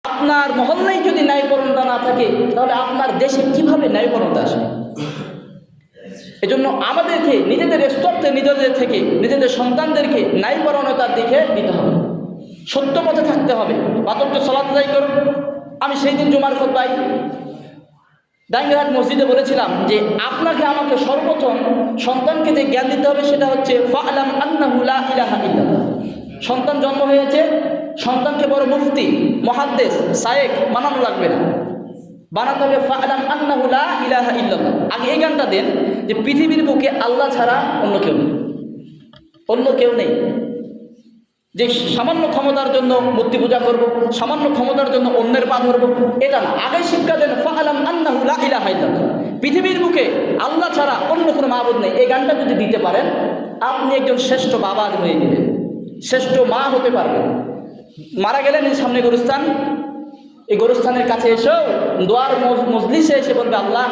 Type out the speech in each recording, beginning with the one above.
আপনার মহল্লায় যদি ন্যায়পরণতা না থাকে তাহলে আপনার দেশে কিভাবে ন্যায়পরণতা আসবে? এজন্য আমাদেরকে নিজেদের স্তরে নিজেদের থেকে নিজেদের সন্তানদেরকে ন্যায়পরণতার দিকে দিতে হবে, সত্য পথে থাকতে হবে। পাঁচ সালাত আদায় করুন। আমি সেই দিন জুমার খুতবায় দাঙ্গাহাট মসজিদে বলেছিলাম যে আপনাকে আমাকে সর্বপ্রথম সন্তানকে যে জ্ঞান দিতে হবে সেটা হচ্ছে ফা'লাম আন্নাহু লা ইলাহা ইল্লাল্লাহ। সন্তান জন্ম হয়েছে, সন্তানকে বড় মুফতি, মুহাদ্দিস, শায়েখ বানানো লাগবে না, বানাতে হবে ফা'লাম আন্নাহু লা ইলাহা ইল্লাল্লাহ। আগে এই জ্ঞানটা দেন যে পৃথিবীর বুকে আল্লাহ ছাড়া অন্য কেউ নেই, অন্য কেউ নেই। যে সামান্য ক্ষমতার জন্য মূর্তি পূজা করব, সামান্য ক্ষমতার জন্য অন্যের পা ধরব, এটা না। আগে শিক্ষা দেন ফা'লাম আন্নাহু লা ইলাহা ইল্লাল্লাহ, পৃথিবীর বুকে আল্লাহ ছাড়া অন্য কোনো মাবুদ নেই। এই গানটা যদি দিতে পারেন আপনি একজন শ্রেষ্ঠ বাবা হয়ে গেলেন, শ্রেষ্ঠ মা হতে পারবেন। মারা গেলেন এই সামনে গোরস্থান, এই গোরস্থানের কাছে এসেও দোয়ার মজলিসে এসে বলবে আল্লাহ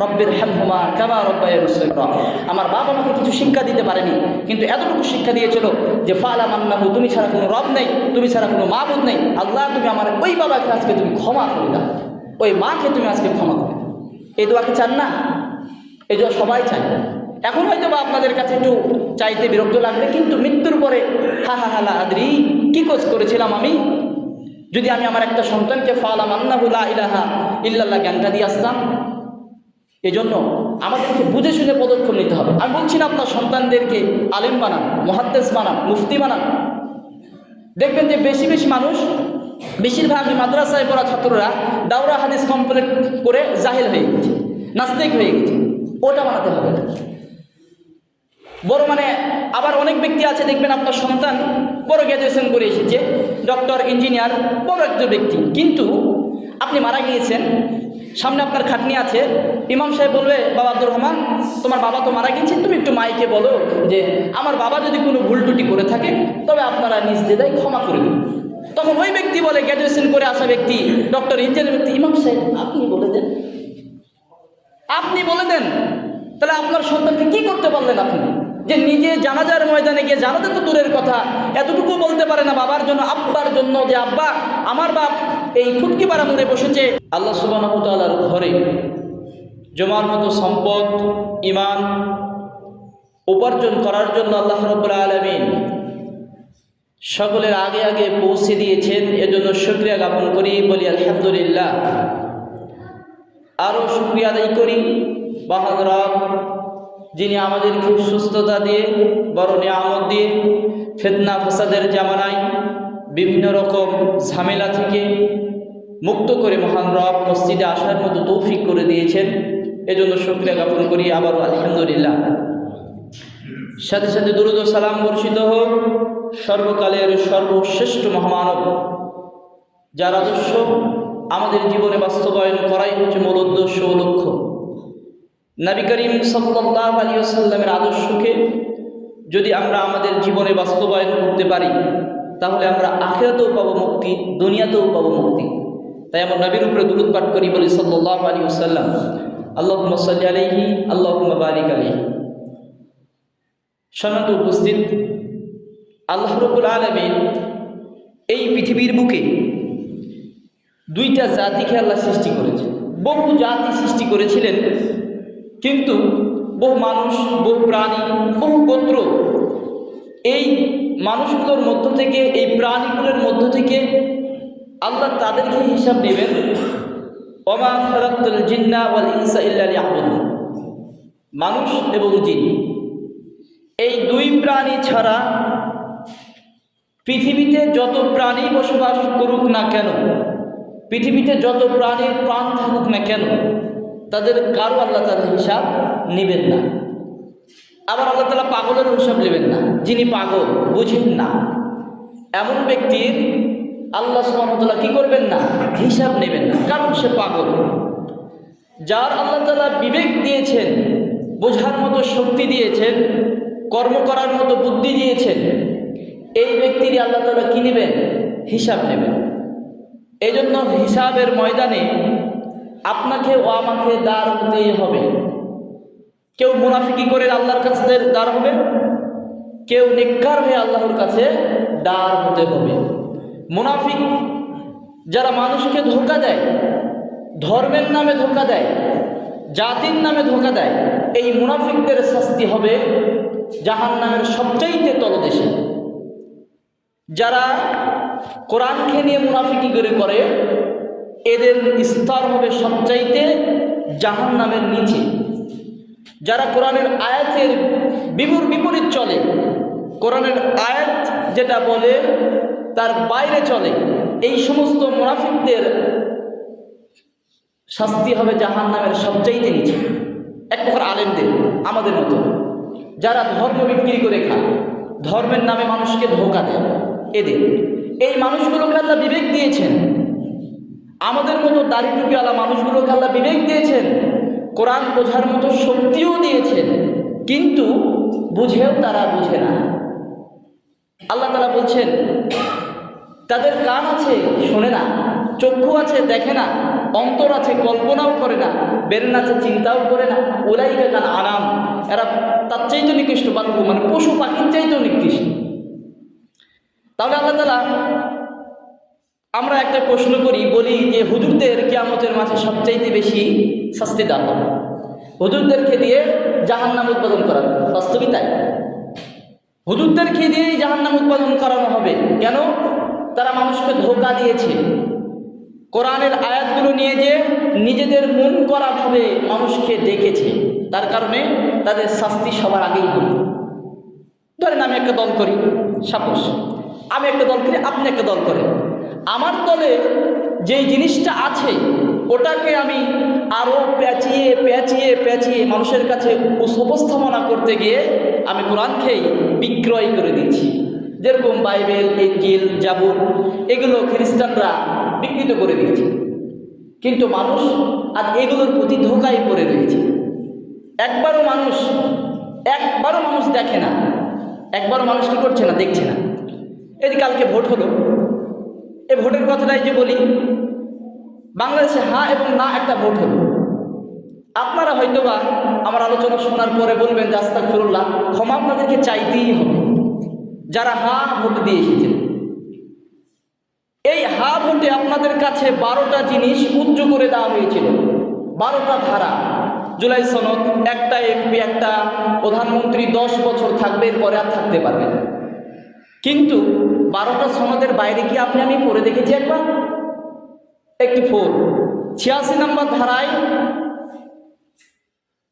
রব্বির হামহুমা কামা রব্বায়ানি সগীরা। আমার বাবা আমাকে কিছু শিক্ষা দিতে পারেনি, কিন্তু এতটুকু শিক্ষা দিয়েছিল যে ফা'লাম আন্নাহু, তুমি ছাড়া কোনো রব নেই, তুমি ছাড়া কোনো মাবুদ নেই। আল্লাহ তুমি আমার ওই বাবাকে আজকে তুমি ক্ষমা করে দাও, ওই মাকে তুমি আজকে ক্ষমা করে দাও। এই দোয়াকে চান না? এই দোয়া সবাই চায়। এখন হয়তো বা আপনাদের কাছে একটু চাইতে বিরক্ত লাগবে, কিন্তু মৃত্যুর পরে হা হা হালা আদরি, কী কোচ করেছিলাম আমি যদি আমি আমার একটা সন্তানকে ফা'লাম আন্নাহু লা ইলাহা ইল্লাল্লাহ জ্ঞানটা দিয়ে আসতাম। এজন্য আমাদেরকে বুঝে শুনে পদক্ষেপ নিতে হবে। আমি বলছি না আপনার সন্তানদেরকে আলেম বানান, মুহাদ্দিস বানান, মুফতি বানান। দেখবেন যে বেশি বেশি মানুষ, বেশিরভাগ মাদ্রাসায় পড়া ছাত্ররা দাওরা হাদিস কমপ্লিট করে জাহিল হয়ে গেছে, নাস্তিক হয়ে গেছে। ওটা বানাতে হবে না। বড় আবার অনেক ব্যক্তি আছে দেখবেন আপনার সন্তান বড় গ্র্যাজুয়েশন করে এসেছে, ডক্টর, ইঞ্জিনিয়ার, বড় একজন ব্যক্তি, কিন্তু আপনি মারা গিয়েছেন, সামনে আপনার খাটনি আছে, ইমাম সাহেব বলবে বাবা আব্দুর রহমান তোমার বাবা তো মারা গেছে, তুমি একটু মাইকে বলো যে আমার বাবা যদি কোনো ভুল টুটি করে থাকে তবে আপনারা নিজ দ্বিধায় ক্ষমা করে দিন। তখন ওই ব্যক্তি বলে, গ্র্যাজুয়েশন করে আসা ব্যক্তি, ডক্টর, ইঞ্জিনিয়ার ব্যক্তি, ইমাম সাহেব আপনি বলে দেন, আপনি বলে দেন। তাহলে আপনার সন্তানকে কি করতে পারলেন আপনি? যে নিজে জানাজার ময়দানে গিয়ে, জানাজা তো দূরের কথা, এতটুকু বলতে পারে না বাবার জন্য, আব্বার জন্য, যে আব্বা আমার বাপ এই ফুটকিপাড়া মোড়ে বসেছে। আল্লাহ সুবহানাহু ওয়া তাআলার ঘরে জমার মতো সম্পদ, ঈমান উপার্জন করার জন্য আল্লাহ রাব্বুল আলামিন সকলের আগে আগে পৌঁছে দিয়েছেন। এজন্য শুকরিয়া জ্ঞাপন করি, বলি আলহামদুলিল্লাহ। আরও শুকরিয়া আদায় করি মহান রব, যিনি আমাদেরকে সুস্থতা দিয়ে, বড় নিয়ামত দিয়ে, ফিতনা ফাসাদের জামানায় বিভিন্ন রকম ঝামেলা থেকে মুক্ত করে মহান রব মসজিদে আসার মতো তৌফিক করে দিয়েছেন। এজন্য শুকরিয়া জ্ঞাপন করি আবারও আলহামদুলিল্লাহ। সাথে সাথে দুরূদ ও সালাম বর্ষিত হোক সর্বকালের সর্বশ্রেষ্ঠ মহামানব, যার আদর্শ আমাদের জীবনে বাস্তবায়ন করাই হচ্ছে মূল উদ্দেশ্য ও লক্ষ্য। নবী করিম সাল্লাল্লাহু আলাইহি ওয়াসাল্লামের আদর্শকে যদি আমরা আমাদের জীবনে বাস্তবায়ন করতে পারি তাহলে আমরা আখিরাতেও পাবো মুক্তি, দুনিয়াতেও পাবো মুক্তি। তাই আমরা নবীর উপরে দুরূদ পাঠ করি, বলি সাল্লাল্লাহু আলাইহি ওয়াসাল্লাম আল্লাহুম্মা সাল্লি আলাইহি আল্লাহুম্মা বারিক আলাইহি। সম্মানিত উপস্থিত, আল্লাহ রাব্বুল আলামিন এই পৃথিবীর বুকে দুইটা জাতিকে আল্লাহ সৃষ্টি করেছে। বহু জাতি সৃষ্টি করেছিলেন, কিন্তু বহু মানুষ, বহু প্রাণী, বহু গোত্র, এই মানুষগুলোর মধ্য থেকে, এই প্রাণীগুলোর মধ্য থেকে আল্লাহ তাদেরকে হিসাব নেবেন। ওমা খালাকতুল জিন্না ওয়াল ইনসা ইল্লা লিয়াবুদুন, মানুষ এবং জিন, এই দুই প্রাণী ছাড়া পৃথিবীতে যত প্রাণী বসবাস করুক না কেন, পৃথিবীতে যত প্রাণীর প্রাণ থাকুক না কেন, তাদের কারো আল্লাহ তাআলা হিসাব নেবেন না। আবার আল্লাহ তাআলা পাগলের হিসাব নেবেন না, যিনি পাগল বুঝেন না এমন ব্যক্তির আল্লাহ সুবহানাহু ওয়া তাআলা কি করবেন না, হিসাব নেবেন না, কারণ সে পাগল। যার আল্লাহ তাআলা বিবেক দিয়েছেন, বোঝার মতো শক্তি দিয়েছেন, কর্ম করার মতো বুদ্ধি দিয়েছেন, এই ব্যক্তিরই আল্লাহ তাআলা কি নেবেন, হিসাব নেবেন। এই জন্য হিসাবের ময়দানে আপনাকে ও আমাকে দাঁড় হতেই হবে। কেউ মুনাফিকি করে আল্লাহর কাছে দাঁড় হবে, কেউ নেককার হয়ে আল্লাহর কাছে দাঁড় হতে হবে। মুনাফিক যারা মানুষকে ধোঁকা দেয়, ধর্মের নামে ধোঁকা দেয়, জাতির নামে ধোঁকা দেয়, এই মুনাফিকদের শাস্তি হবে জাহান্নামের সবচাইতে তলদেশে। যারা কোরআনকে নিয়ে মুনাফিকি করে এদের স্তর হবে সবচাইতে জাহান্নামের নিচে। যারা কোরআনের আয়াতের বিপরীত চলে, কোরআনের আয়াত যেটা বলে তার বাইরে চলে, এই সমস্ত মুনাফিকদের শাস্তি হবে জাহান্নামের সবচাইতে নিচে। এক প্রকার আলেমদের, আমাদের মতো যারা ধর্ম বিক্রি করে খায়, ধর্মের নামে মানুষকে ধোঁকা দেয়, এদের এই মানুষগুলোকে আল্লাহ বিবেক দিয়েছেন। আমাদের মতো দাড়ি টুপিওয়ালা মানুষগুলোকে আল্লাহ বিবেক দিয়েছেন, কোরআন বোঝার মতো শক্তিও দিয়েছেন, কিন্তু বুঝেও তারা বুঝে না। আল্লাহ তাআলা বলছেন তাদের কান আছে শোনে না, চক্ষু আছে দেখে না, অন্তর আছে কল্পনাও করে না, ব্রেন আছে চিন্তাও করে না। উলাইকা কাল আনাম, এরা তার চাইতে নিকৃষ্ট, মানে পশু পাখির চাইতেও নিকৃষ্ট। তাহলে আল্লাহ তাআলা, আমরা একটা প্রশ্ন করি, বলি যে হুজুরদের কিয়ামতের মাঝে সবচাইতে বেশি শাস্তি দেওয়া হবে, হুজুরদেরকে দিয়ে জাহান্নাম উৎপাদন করা, বাস্তবিক তাই। হুজুরদেরকে দিয়েই জাহান্নাম উৎপাদন করানো হবে। কেন? তারা মানুষকে ধোঁকা দিয়েছে, কোরআনের আয়াতগুলো নিয়ে যে নিজেদের মন করা ভাবে মানুষকে ডেকেছে, তার কারণে তাদের শাস্তি সবার আগেই হবে। ধরেন আমি একটা দল করি, সাপোজ আমি একটা দল করি, আপনি একটা দল করেন, আমার দলে যেই জিনিসটা আছে ওটাকে আমি আরও পেঁচিয়ে পেঁচিয়ে পেঁচিয়ে মানুষের কাছে উপস্থাপনা করতে গিয়ে আমি কোরআনকেই বিক্রয় করে দিচ্ছি। যেরকম বাইবেল, ইনজিল, জাবুর, এগুলো খ্রিস্টানরা বিকৃত করে দিয়েছে, কিন্তু মানুষ আজ এগুলোর প্রতি ধোঁকায় পড়ে রয়েছে। একবারও মানুষ দেখে না, একবারও মানুষ কী করছে না, দেখছে না। এই কালকে ভোট হলো, এই ভোটের কথাটাই যে বলি, বাংলাদেশে হ্যাঁ এবং না একটা ভোট হলো। আপনারা হয়তোবা আমার আলোচনা শোনার পরে বলবেন যে আস্তাগফিরুল্লাহ, ক্ষমা আপনাদেরকে চাইতেই হবে যারা হ্যাঁ ভোট দিয়ে এসেছেন। এই হ্যাঁ ভোটে আপনাদের কাছে 12টা জিনিস উজ্জ করে দেওয়া হয়েছিল, 12টা ধারা। জুলাই সনদ, একটা এমপি, একটা প্রধানমন্ত্রী 10 বছর থাকবে, এরপরে আর থাকতে পারবে না। কিন্তু 12টা সনদের বাইরে কি আপনি আমি পড়ে দেখেছি একবার? একটি 86 নম্বর ধারায়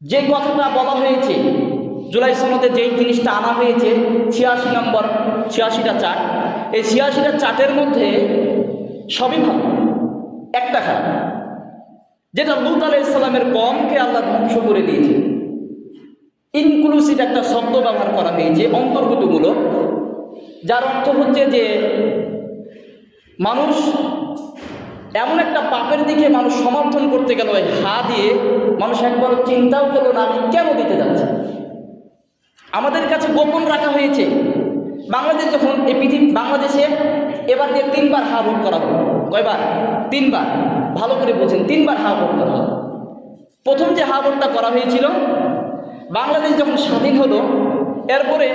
যে কথাটা বলা হয়েছে, জুলাই সনদে যেই জিনিসটা আনা হয়েছে, 86টা চার্ট, এই 86টা চার্টের মধ্যে সবই ভালো, একটা খারাপ, যেটা লূত আলাইহিস সালামের কওমকে আল্লাহ ধ্বংস করে দিয়েছে। ইনক্লুসিভ একটা শব্দ ব্যবহার করা হয়েছে, অন্তর্গতমূলক, যার অর্থ হচ্ছে যে মানুষ এমন একটা পাপের দিকে মানুষ সমর্থন করতে গেল হা দিয়ে, মানুষ একবার চিন্তাও করলো না আমি কেন দিতে যাচ্ছি। আমাদের কাছে গোপন রাখা হয়েছে। বাংলাদেশ যখন বাংলাদেশে এবার দিয়ে 3বার হা ভোট করা হলো। কয়বার? 3বার। ভালো করে বলছেন, 3বার হা ভোট করা হলো। প্রথম যে হা ভোটটা করা হয়েছিল, বাংলাদেশ যখন স্বাধীন হলো, এরপরে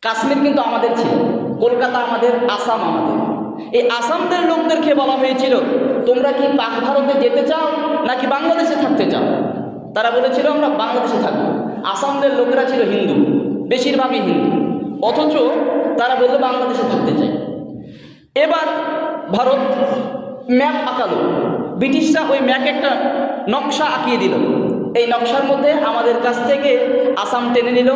কাশ্মীর কিন্তু আমাদের ছিল, কলকাতা আমাদের, আসাম আমাদের। এই আসামদের লোকদেরকে বলা হয়েছিল তোমরা কি পাক ভারতে যেতে চাও নাকি বাংলাদেশে থাকতে চাও? তারা বলেছিল আমরা বাংলাদেশে থাকবো। আসামদের লোকেরা ছিল হিন্দু, বেশিরভাগই হিন্দু, অথচ তারা বললো বাংলাদেশে থাকতে চাই। এবার ভারত ম্যাপ আঁকালো, ব্রিটিশরা ওই ম্যাপে একটা নকশা আঁকিয়ে দিল। এই নকশার মধ্যে আমাদের কাছ থেকে আসাম টেনে নিল,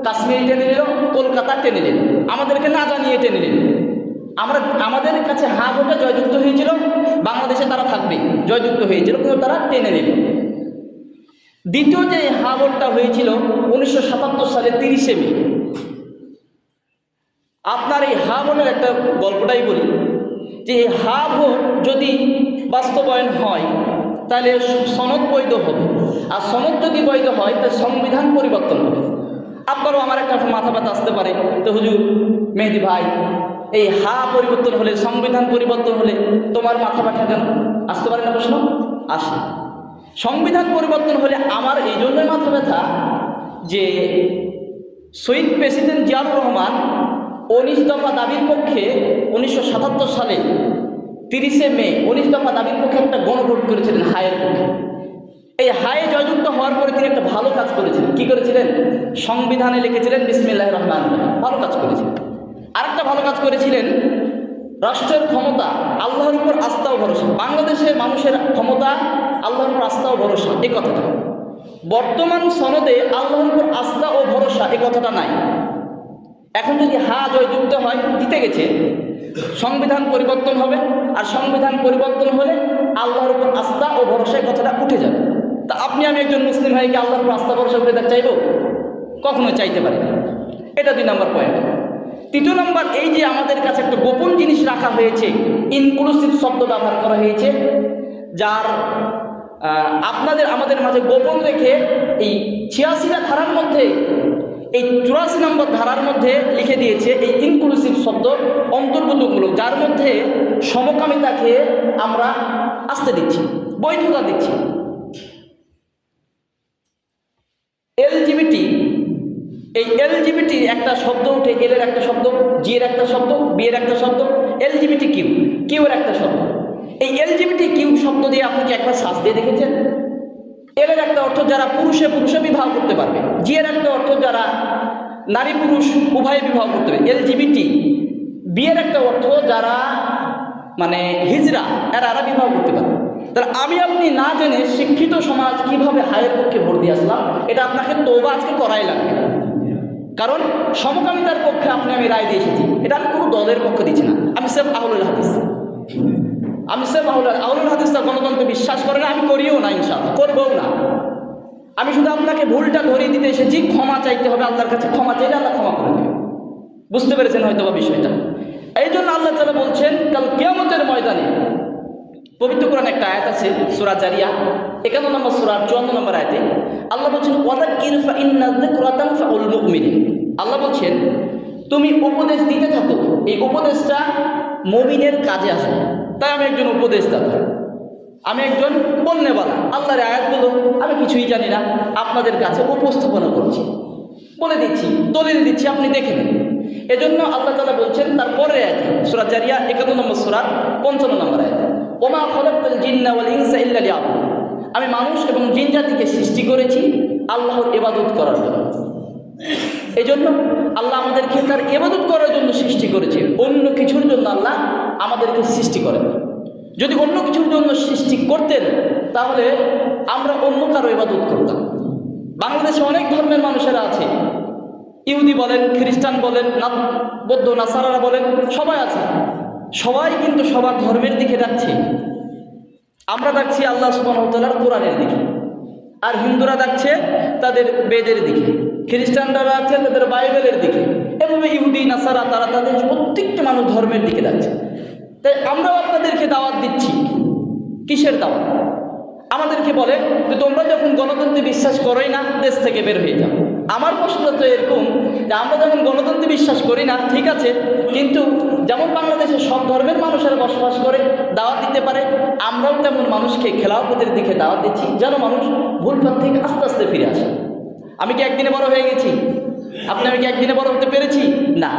কাশ্মীর টেনে নিল, কলকাতা টেনে নিল, আমাদেরকে না জানিয়ে টেনে নিল। আমাদের কাছে হা ভোটে জয়যুক্ত হয়েছিল, বাংলাদেশে তারা থাকবে জয়যুক্ত হয়েছিল, কিন্তু তারা টেনে নিল। দ্বিতীয় যে হা ভোটটা হয়েছিল 1977 সালে 30শে মে। আপনার এই হা ভোটের একটা গল্পটাই বলি, যে এই হা ভোট যদি বাস্তবায়ন হয় তাহলে সনদ বৈধ হবে, আর সনদ যদি বৈধ হয় তাহলে সংবিধান পরিবর্তন হবে। আপনারও আমার একটা মাথা ব্যথা আসতে পারে, তো হুজুর মেহেদি ভাই, এই হা পরিবর্তন হলে, সংবিধান পরিবর্তন হলে তোমার মাথা ব্যথা কেন আসতে পারে না? প্রশ্ন আসে। সংবিধান পরিবর্তন হলে আমার এই জন্যই মাথা ব্যথা যে শহীদ প্রেসিডেন্ট জিয়াউর রহমান 19 দফা দাবির পক্ষে 1977 সালে 30শে মে 19 দফা দাবির পক্ষে একটা গণভোট করেছিলেন হায়ের পক্ষে। এই হায়ে জয়যুক্ত হওয়ার পরে তিনি একটা ভালো কাজ করেছিলেন। কি করেছিলেন? সংবিধানে লিখেছিলেন বিসমিল্লাহির রহমানির রহিম, ভালো কাজ করেছিলেন। আরেকটা ভালো কাজ করেছিলেন, রাষ্ট্রের ক্ষমতা আল্লাহর উপর আস্থা ও ভরসা। বাংলাদেশের মানুষের ক্ষমতা আল্লাহর উপর আস্থা ও ভরসা, এই কথাটা বর্তমান সনদে আল্লাহর উপর আস্থা ও ভরসা এই কথাটা নাই। এখন যদি হা জয়যুক্ত হয়, জিতে গেছে, সংবিধান পরিবর্তন হবে, আর সংবিধান পরিবর্তন হলে আল্লাহর উপর আস্থা ও ভরসা কথাটা উঠে যাবে। তা আপনি আমি একজন মুসলিম হয়ে কি আল্লাহর উপর আস্থা ভরসা করে চাইব? কখনো চাইতে পারি না। এটা 2 নম্বর পয়েন্ট। 3 নম্বর, এই যে আমাদের কাছে একটা গোপন জিনিস রাখা হয়েছে, ইনক্লুসিভ শব্দ ব্যবহার করা হয়েছে, যার আমাদের মাঝে গোপন রেখে এই 86টা ধারার মধ্যে এই 84 নম্বর ধারার মধ্যে লিখে দিয়েছে এই ইনক্লুসিভ শব্দ অন্তর্ভুক্তমূলক, যার মধ্যে সমকামিতাকে আমরা আসতে দিচ্ছি, বৈধতা দিচ্ছি। এলজিবিটি, এই এলজিবিটি একটা শব্দ উঠে, এল এর একটা শব্দ, জি এর একটা শব্দ, বি এর একটা শব্দ, এলজিবিটি কিউ এর একটা শব্দ। এই এলজিবিটি কিউ শব্দ দিয়ে আপনি কি একবার শ্বাস দিয়ে দেখেছেন? এর একটা অর্থ যারা পুরুষে বিবাহ করতে পারবে, জি এর একটা অর্থ যারা নারী পুরুষ উভয়ে বিবাহ করতে পারবে, এলজিবিটি। বি এর একটা অর্থ যারা মানে হিজড়া, এরা বিবাহ করতে পারবে। তাহলে আমি আপনি না জেনে শিক্ষিত সমাজ কিভাবে হায়ের পক্ষে ভোট দিয়ে আসলাম, এটা আপনাকে তওবা আজকে করাই লাগবে। কারণ সমকামিতার পক্ষে আমি রায় দিয়ে এসেছি, এটা আমি কোনো দলের পক্ষে দিচ্ছি না। আমি সেফ আহলুল হাদিস, আহলুল হাদিসরা গণতন্ত্রে বিশ্বাস করে না, আমি করিও না, ইনশাআল্লাহ করবও না। আমি শুধু আপনাকে ভুলটা ধরিয়ে দিতে এসেছি, ক্ষমা চাইতে হবে আল্লাহর কাছে, ক্ষমা চাইলে আল্লাহ ক্ষমা করে দেবে। বুঝতে পেরেছেন হয়তো বা বিষয়টা। এই জন্য আল্লাহ তাআলা বলছেন কাল কিয়ামতের ময়দানে, পবিত্র কোরআনে একটা আয়াত আছে সূরা জারিয়া 51 নম্বর সূরা 54 নম্বর আয়াতে আল্লাহ বলছেন ওয়াযাক্কির ফাইন্না যিকরা তানফাউল মুমিনিন। আল্লাহ বলছেন তুমি উপদেশ দিতে থাকো, এই উপদেশটা মুমিনের কাজে আসে। তাই আমি একজন উপদেশদাতা, আমি একজন বলনেওয়ালা, আল্লাহর আয়াতগুলো আমি কিছুই জানি না, আপনাদের কাছে উপস্থাপনা করছি, বলে দিচ্ছি, দলিল দিচ্ছি, আপনি দেখে নিন। এজন্য আল্লাহ তাআলা বলছেন তারপরে আয়াতে সূরা জারিয়া 51 নম্বর সূরা 55 নম্বর আয়াতে ওমা খলাকতুল জিন্না ওয়াল ইনসা ইল্লা লিয়াবুদুন, আমি মানুষ এবং জিন জাতিকে সৃষ্টি করেছি আল্লাহর ইবাদত করার জন্য। এজন্য আল্লাহ আমাদেরকে তার ইবাদত করার জন্য সৃষ্টি করেছে, অন্য কিছুর জন্য আল্লাহ আমাদেরকে সৃষ্টি করেন। যদি অন্য কিছুর জন্য সৃষ্টি করতেন তাহলে আমরা অন্য কারো ইবাদত করতাম। বাংলাদেশে অনেক ধর্মের মানুষেরা আছে, ইহুদি বলেন, খ্রিস্টান বলেন, বৌদ্ধ নাসারারা বলেন, সবাই আছে, সবাই কিন্তু সবার ধর্মের দিকে যাচ্ছে। আমরা যাচ্ছি আল্লাহ সুবহানাহু ওয়া তাআলার কোরআনের দিকে, আর হিন্দুরা যাচ্ছে তাদের বেদের দিকে, খ্রিস্টানরা যাচ্ছে তাদের বাইবেলের দিকে, এভাবে ইহুদি নাসারা তারা তাদের প্রত্যেকটা মানুষ ধর্মের দিকে যাচ্ছে। তাই আমরাও আপনাদেরকে দাওয়াত দিচ্ছি। কিসের দাওয়াত? আমাদেরকে বলে যে তোমরা যখন গণতন্ত্রে বিশ্বাস করোই না, দেশ থেকে বের হয়ে যাও। আমার প্রশ্ন তো এরকম যে আমরা যেমন গণতন্ত্রে বিশ্বাস করি না, ঠিক আছে, কিন্তু যেমন বাংলাদেশে সব ধর্মের মানুষেরা বসবাস করে, দাওয়াত দিতে পারে, আমরাও তেমন মানুষকে খেলাফতের দিকে দাওয়াত দিচ্ছি, যেন মানুষ ভুল পথ থেকে আস্তে আস্তে ফিরে আসে। আমি কি একদিনে বড় হয়ে গেছি? আমি কি একদিনে বড় হতে পেরেছি? না,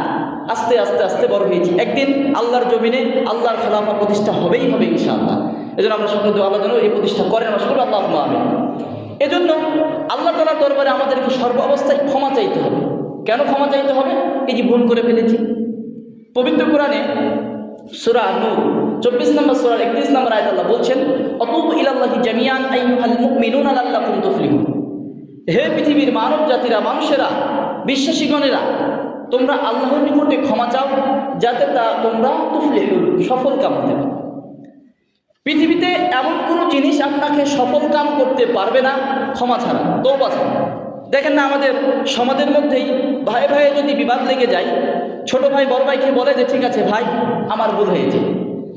আস্তে আস্তে আস্তে বড় হয়েছি। একদিন আল্লাহর জমিনে আল্লাহর খেলাফত প্রতিষ্ঠা হবেই হবে ইনশাআল্লাহ। এজন্য আমরা সকলে দোয়া আল্লাহ যেন এই প্রতিষ্ঠা করেন, আমরা সকলে আল্লাহুম্মা আমিন। এজন্য আল্লাহ তাআলার দরবারে আমাদেরকে সর্বাবস্থায় ক্ষমা চাইতে হবে। কেন ক্ষমা চাইতে হবে? এই যে ভুল করে ফেলেছি। পবিত্র কোরআনে সূরা নূর 24 নম্বর সূরা 31 নম্বর আয়াতে আল্লাহ বলছেন আতুবু ইলাল্লাহি জামিআন আইয়ুহাল মুমিনুনা লাল্লাকুম তুফলিহুন। হে পৃথিবীর মানব জাতিরা, মানুষেরা, বিশ্বাসীগণেরা, তোমরা আল্লাহর নিকটে ক্ষমা চাও যাতে তোমরা তুফলিহুন, সফল কাম হতে পারো। পৃথিবীতে এমন কোনো জিনিস আপনাকে সফল কাম করতে পারবে না ক্ষমা ছাড়া, তওবা ছাড়া। দেখেন না, আমাদের সমাজের মধ্যেই ভাই ভাই যদি বিবাদ লেগে যায়, ছোট ভাই বড় ভাইকে বলে যে ঠিক আছে ভাই আমার ভুল হয়েছে,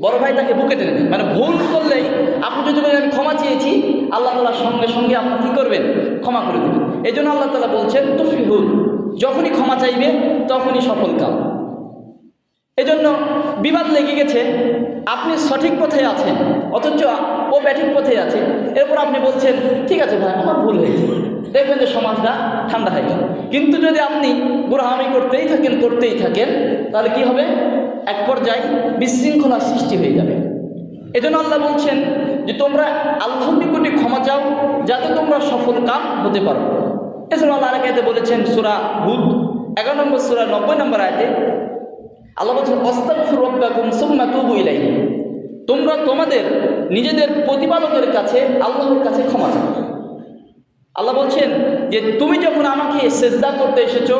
বড় ভাই তাকে বুকে টেনে দেন। মানে ভুল করলেই আপনি যদি বলেন আমি ক্ষমা চেয়েছি, আল্লাহ তাআলা সঙ্গে সঙ্গে আপনি কী করবেন? ক্ষমা করে দেবেন। এই জন্য আল্লাহ তাআলা বলছেন তুফলিহুন, যখনই ক্ষমা চাইবে তখনই সফল কাম। এজন্য বিবাদ লেগে গেছে, আপনি সঠিক পথে আছেন অথচ ও ব্যাঠিক পথে আছে, এরপর আপনি বলছেন ঠিক আছে ভাই আমার ভুল হয়েছে, দেখবেন যে সমাজটা ঠান্ডা হয়ে গেল। কিন্তু যদি আপনি বুড়ামি করতেই থাকেন তাহলে কি হবে? এক পর্যায়ে বিশৃঙ্খলার সৃষ্টি হয়ে যাবে। এজন্য আল্লাহ বলছেন যে তোমরা আল্লাহর নিকটে ক্ষমা চাও যাতে তোমরা সফল কাম হতে পারো। এছাড়া আল্লাহ আরেক আয়াতে বলেছেন সূরা হুদ 11 নম্বর সূরা 90 নম্বর আয়াতে আল্লাহ বলছেন আস্তাগফিরু রাব্বাকুম সুম্মা তুবু ইলাইহি, তোমরা তোমাদের নিজেদের প্রতিপালকের কাছে আল্লাহর কাছে ক্ষমা চাও। আল্লাহ বলছেন যে তুমি যখন আমাকে সিজদা করতে এসেছো,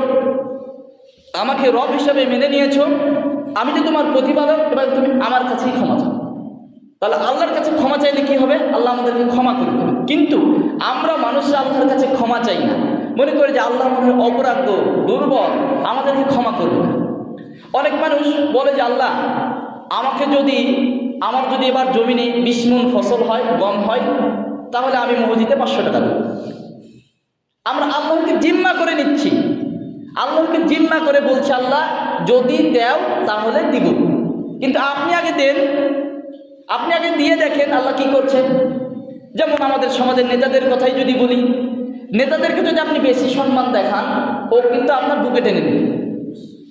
আমাকে রব হিসাবে মেনে নিয়েছো, আমি যে তোমার প্রতিপালক, এবার তুমি আমার কাছেই ক্ষমা চাও। তাহলে আল্লাহর কাছে ক্ষমা চাইলে কি হবে? আল্লাহ আমাদেরকে ক্ষমা করে দেবে। কিন্তু আমরা মানুষরা আল্লাহর কাছে ক্ষমা চাই না, মনে করি যে আল্লাহ মনে হয় অপরাধ, দুর্বল, আমাদেরকে ক্ষমা করবে না। অনেক মানুষ বলে যে আল্লাহ আমার যদি এবার জমিনে 20 মণ ফসল হয়, গম হয়, তাহলে আমি মসজিদে 500 টাকা দেব। আমরা আল্লাহকে জিম্মা করে নিচ্ছি, আল্লাহকে জিম্মা করে বলছি আল্লাহ যদি দেও তাহলে দিব, কিন্তু আপনি আগে দেন, আপনি আগে দিয়ে দেখেন আল্লাহ কি করছেন। যেমন আমাদের সমাজের নেতাদের কথাই যদি বলি, নেতাদেরকে যদি আপনি বেশি সম্মান দেখান, ও কিন্তু আপনার বুকে টেনে নেবে,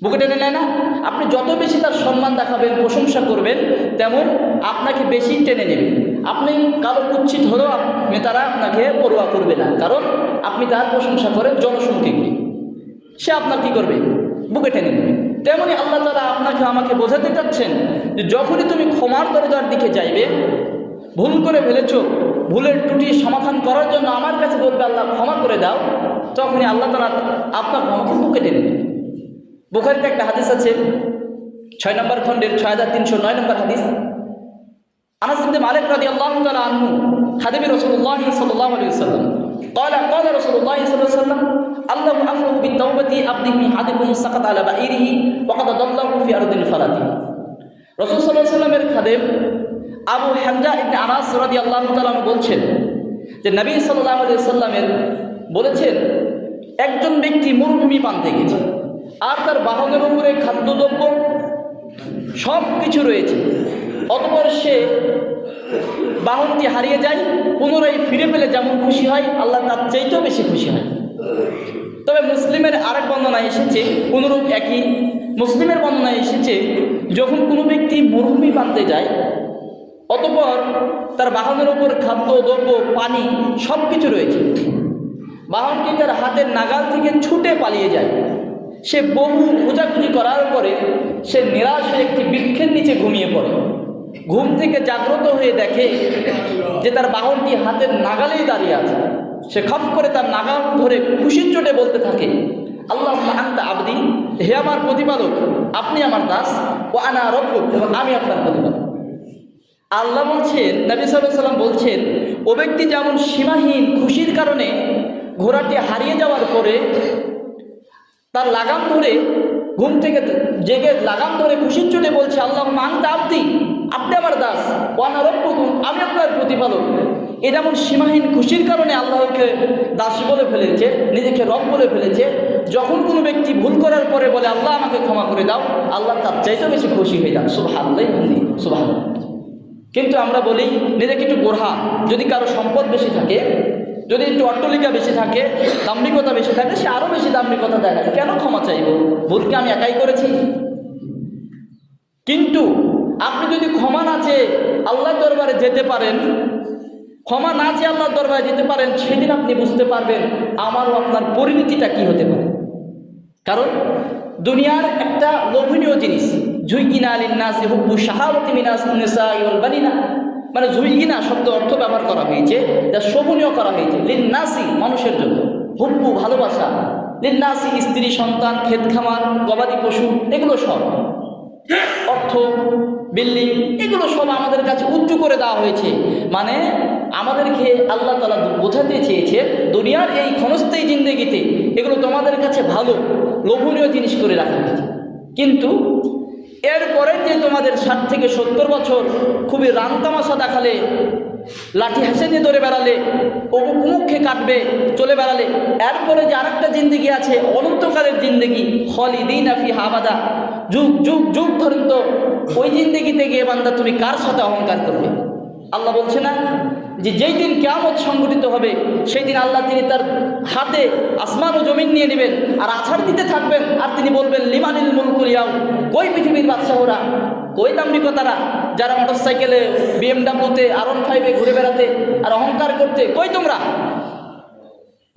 বুকে টেনে নেয় না? আপনি যত বেশি তার সম্মান দেখাবেন, প্রশংসা করবেন, তেমন আপনাকে বেশি টেনে নেবে। আপনি কালো কুচ্ছিত হলেও নেতারা আপনাকে পরোয়া করবে না, কারণ আপনি তার প্রশংসা করেন জনসমুখে গিয়ে, সে আপনার কি করবে? বুকে টেনে নেবে। তেমনি আল্লাহ তাআলা আপনাকে আমাকে বোঝাতে চাচ্ছেন যে যখনই তুমি ক্ষমার দরজার দিকে যাইবে, ভুল করে ফেলেছো, ভুলের ত্রুটি সমাধান করার জন্য আমার কাছে বলবে আল্লাহ ক্ষমা করে দাও, তখনই আল্লাহ তাআলা আপনার ক্ষমাকে বুকে টেনে নেবে। বুখারীতে একটা হাদিস আছে 6 নম্বর খণ্ডের 6309 নম্বর হাদিস। আনাস ইবনে মালিক রাদিয়াল্লাহু তাআলা আনহু খাদেম রাসূলুল্লাহ সাল্লাল্লাহু আলাইহি ওয়াসাল্লাম قال رسول الله صلى الله عليه وسلم الله أفرغ بالتوبة عبده من أحدكم سقط على بعيره وقد ضله في أرض الفلات। রাসূল সাল্লাল্লাহু আলাইহি ওয়াসাল্লামের খাদেম আবু হামজা ইবনে আনাস রাদিয়াল্লাহু তাআলা বলছেন যে নবী সাল্লাল্লাহু আলাইহি ওয়াসাল্লামের বলেছেন একজন ব্যক্তি মরুভূমি পান্তে গেছে, আর তার বাহনের উপরে খাদ্যদ্রব্য সব কিছু রয়েছে, অতঃপর সে বাহনটি হারিয়ে যায়, পুনরায় ফিরে পেলে যেমন খুশি হয় আল্লাহ তার চাইতেও বেশি খুশি হয়। তবে মুসলিমের আরেক বর্ণনায় এসেছে, অনুরূপ একই মুসলিমের বর্ণনায় এসেছে যখন কোনো ব্যক্তি মরুভূমি পান্তে যায়, অতঃপর তার বাহনের ওপর খাদ্য দ্রব্য পানি সব কিছু রয়েছে, বাহনটি তার হাতের নাগাল থেকে ছুটে পালিয়ে যায়, সে বহু খোঁজাখুঁজি করার পরে সে নিরাশ হয়ে একটি বৃক্ষের নিচে ঘুমিয়ে পড়ে। ঘুম থেকে জাগ্রত হয়ে দেখে যে তার বাহনটি হাতের নাগালেই দাঁড়িয়ে আছে। সে খপ করে তার নাগাল ধরে খুশির চোটে বলতে থাকে আল্লাহুম্মা আনতা আবদি, হে আমার প্রতিপালক, আপনি আমার দাস, ও আনা রব্বুক, এবং আমি আপনার প্রতিপালক। আল্লাহ বলছেন, নবী সাল্লাল্লাহু আলাইহি ওয়াসাল্লাম বলছেন, ও ব্যক্তি যেমন সীমাহীন খুশির কারণে ঘোড়াটি হারিয়ে যাওয়ার পরে তার লাগাম ধরে ঘুম থেকে জেগে লাগাম ধরে খুশির চোটে বলছে আল্লাহুম্মা আনতা আবদি, আপনি আমার দাস, ওয়া আনা রব্বুকুম, আমি আপনার প্রতিপালক, এ যেমন সীমাহীন খুশির কারণে আল্লাহকে দাস বলে ফেলেছে, নিজেকে রব বলে ফেলেছে, যখন কোনো ব্যক্তি ভুল করার পরে বলে আল্লাহ আমাকে ক্ষমা করে দাও, আল্লাহ তার চাইতেও বেশি খুশি হয়ে যান। সুবহানাল্লাহ, সুবহানাল্লাহ। কিন্তু আমরা বলি নিজেকে একটু গোড়া, যদি কারো সম্পদ বেশি থাকে, যদি একটু অট্টলিকা বেশি থাকে, দাম্ভিকতা বেশি থাকে, সে আরও বেশি দাম্ভিকতা দেখায়, কেন ক্ষমা চাইব? ভুলকে আমি একাই করেছি। কিন্তু আপনি যদি ক্ষমা না চেয়ে আল্লাহর দরবারে যেতে পারেন, ক্ষমা না চেয়ে আল্লাহর দরবারে যেতে পারেন, সেদিন আপনি বুঝতে পারবেন আমারও আপনার পরিণতিটা কি হতে পারে। কারণ দুনিয়ার একটা লোভনীয় জিনিস, যুইগিনা লিন্নাসি হুব্বু শাহাওয়াতি মিনাস নিসাই ওয়াল বানিনা, মানে যুইগিনা শব্দ অর্থ ব্যবহার করা হয়েছে, যা শোভনীয় করা হয়েছে, লিন্নাসি মানুষের জন্য, হুব্বু ভালোবাসা, লিন্নাসি স্ত্রী সন্তান ক্ষেত খামার গবাদি পশু, এগুলো সব অর্থ বিল্ডিং, এগুলো সব আমাদের কাছে উঁচু করে দেওয়া হয়েছে। মানে আমাদেরকে আল্লাহ তাআলা বোঝাতে চেয়েছে দুনিয়ার এই ক্ষণস্থায়ী জিন্দেগিতে এগুলো তোমাদের কাছে ভালো লোভনীয় জিনিস করে রাখা হয়েছে, কিন্তু এরপরে যে তোমাদের 60 থেকে 70 বছর খুবই রামতামাশা দেখালে, লাঠি হাসে নিয়ে ধরে বেড়ালে, অমুখে কাটবে চলে বেড়ালে, এরপরে যে আরেকটা জিন্দেগি আছে অনন্তকালের জিন্দেগি, খালিদিনা ফিহা আবাদা, যুগ যুগ যুগ ধরেন, তো ওই জিন্দেগিতে গিয়ে বান্দা তুমি কার সাথে অহংকার করবে? আল্লাহ বলছে না যে যেই দিন কিয়ামত সংঘটিত হবে সেই দিন আল্লাহ তিনি তার হাতে আসমান ও জমিন নিয়ে নেবেন আর আছাড় দিতে থাকবেন, আর তিনি বলবেন লিমানিল মুলকুল ইয়াউম, কই পৃথিবীর বাদশাহরা, কই দাম্ভিকতারা, যারা মোটরসাইকেলে BMW-তে R15-এ ঘুরে বেড়াতে আর অহংকার করতে, কই তোমরা?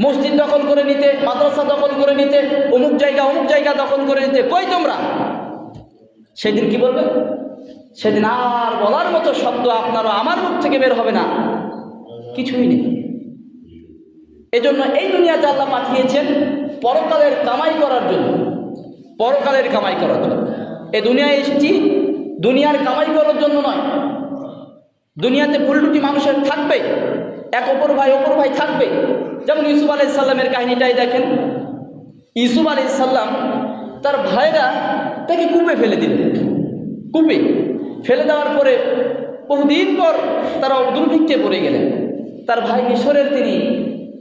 মসজিদ দখল করে নিতে, মাদ্রাসা দখল করে নিতে, অমুক জায়গা দখল করে নিতে, কই তোমরা? সেদিন কি বলবে? সেদিন আর বলার মতো শব্দ আপনারও আমার মুখ থেকে বের হবে না, কিছুই নেই। এজন্য এই দুনিয়াতে আল্লাহ পাঠিয়েছেন পরকালের কামাই করার জন্য, পরকালের কামাই করার জন্য। এই দুনিয়ায় এসেছি দুনিয়ার কামাই করার জন্য নয়। দুনিয়াতে ভুলটুটি মানুষের থাকবে, এক অপর ভাই থাকবে। যেমন ইউসুফ আলাইহিস সালামের কাহিনীটাই দেখেন। ইউসুফ আলাইহিস সালাম তার ভাইরা তাকে কূপে ফেলে দিলেন। কূপে ফেলে দেওয়ার পরে বহুদিন পর তারা দুর্ভিক্ষে পড়ে গেলেন। তার ভাই মিশরের তিনি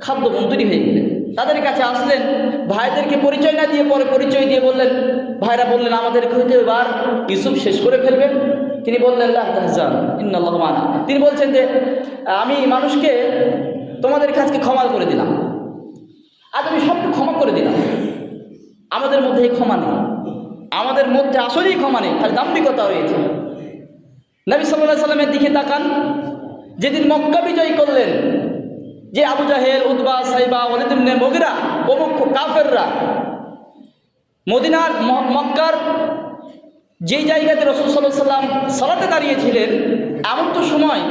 খাদ্যমন্ত্রী হয়ে গেলেন। তাদের কাছে আসলেন, ভাইদেরকে পরিচয় না দিয়ে পরে পরিচয় দিয়ে বললেন, ভাইরা বললেন আমাদেরকে হয়তো এবার ইউসুফ শেষ করে ফেলবেন। তিনি বললেন লা তাহজান ইন্নাল্লাহু মা'ানা। তিনি বলছেন যে আমি মানুষকে তোমাদের কাছে ক্ষমা করে দিলাম, আজ আমি সবকে ক্ষমা করে দিলাম। আমাদের মধ্যে এই ক্ষমা নেই, আমাদের মধ্যে আসলেই ক্ষমা নেই, খালি দাম্ভিকতা রয়েছে। নবী সাল্লাল্লাহু আলাইহি সাল্লামের দিকে তাকান, যেদিন মক্কা বিজয় করলেন, যে আবু জাহেল, উতবা, সাইবা, ওয়ালিদ ইবনে মুগিরা প্রমুখ কাফেররা মক্কার যেই জায়গাতে রাসূল সাল্লাল্লাহু আলাইহি সাল্লাম সালাতে দাঁড়িয়েছিলেন, এমন তো সময়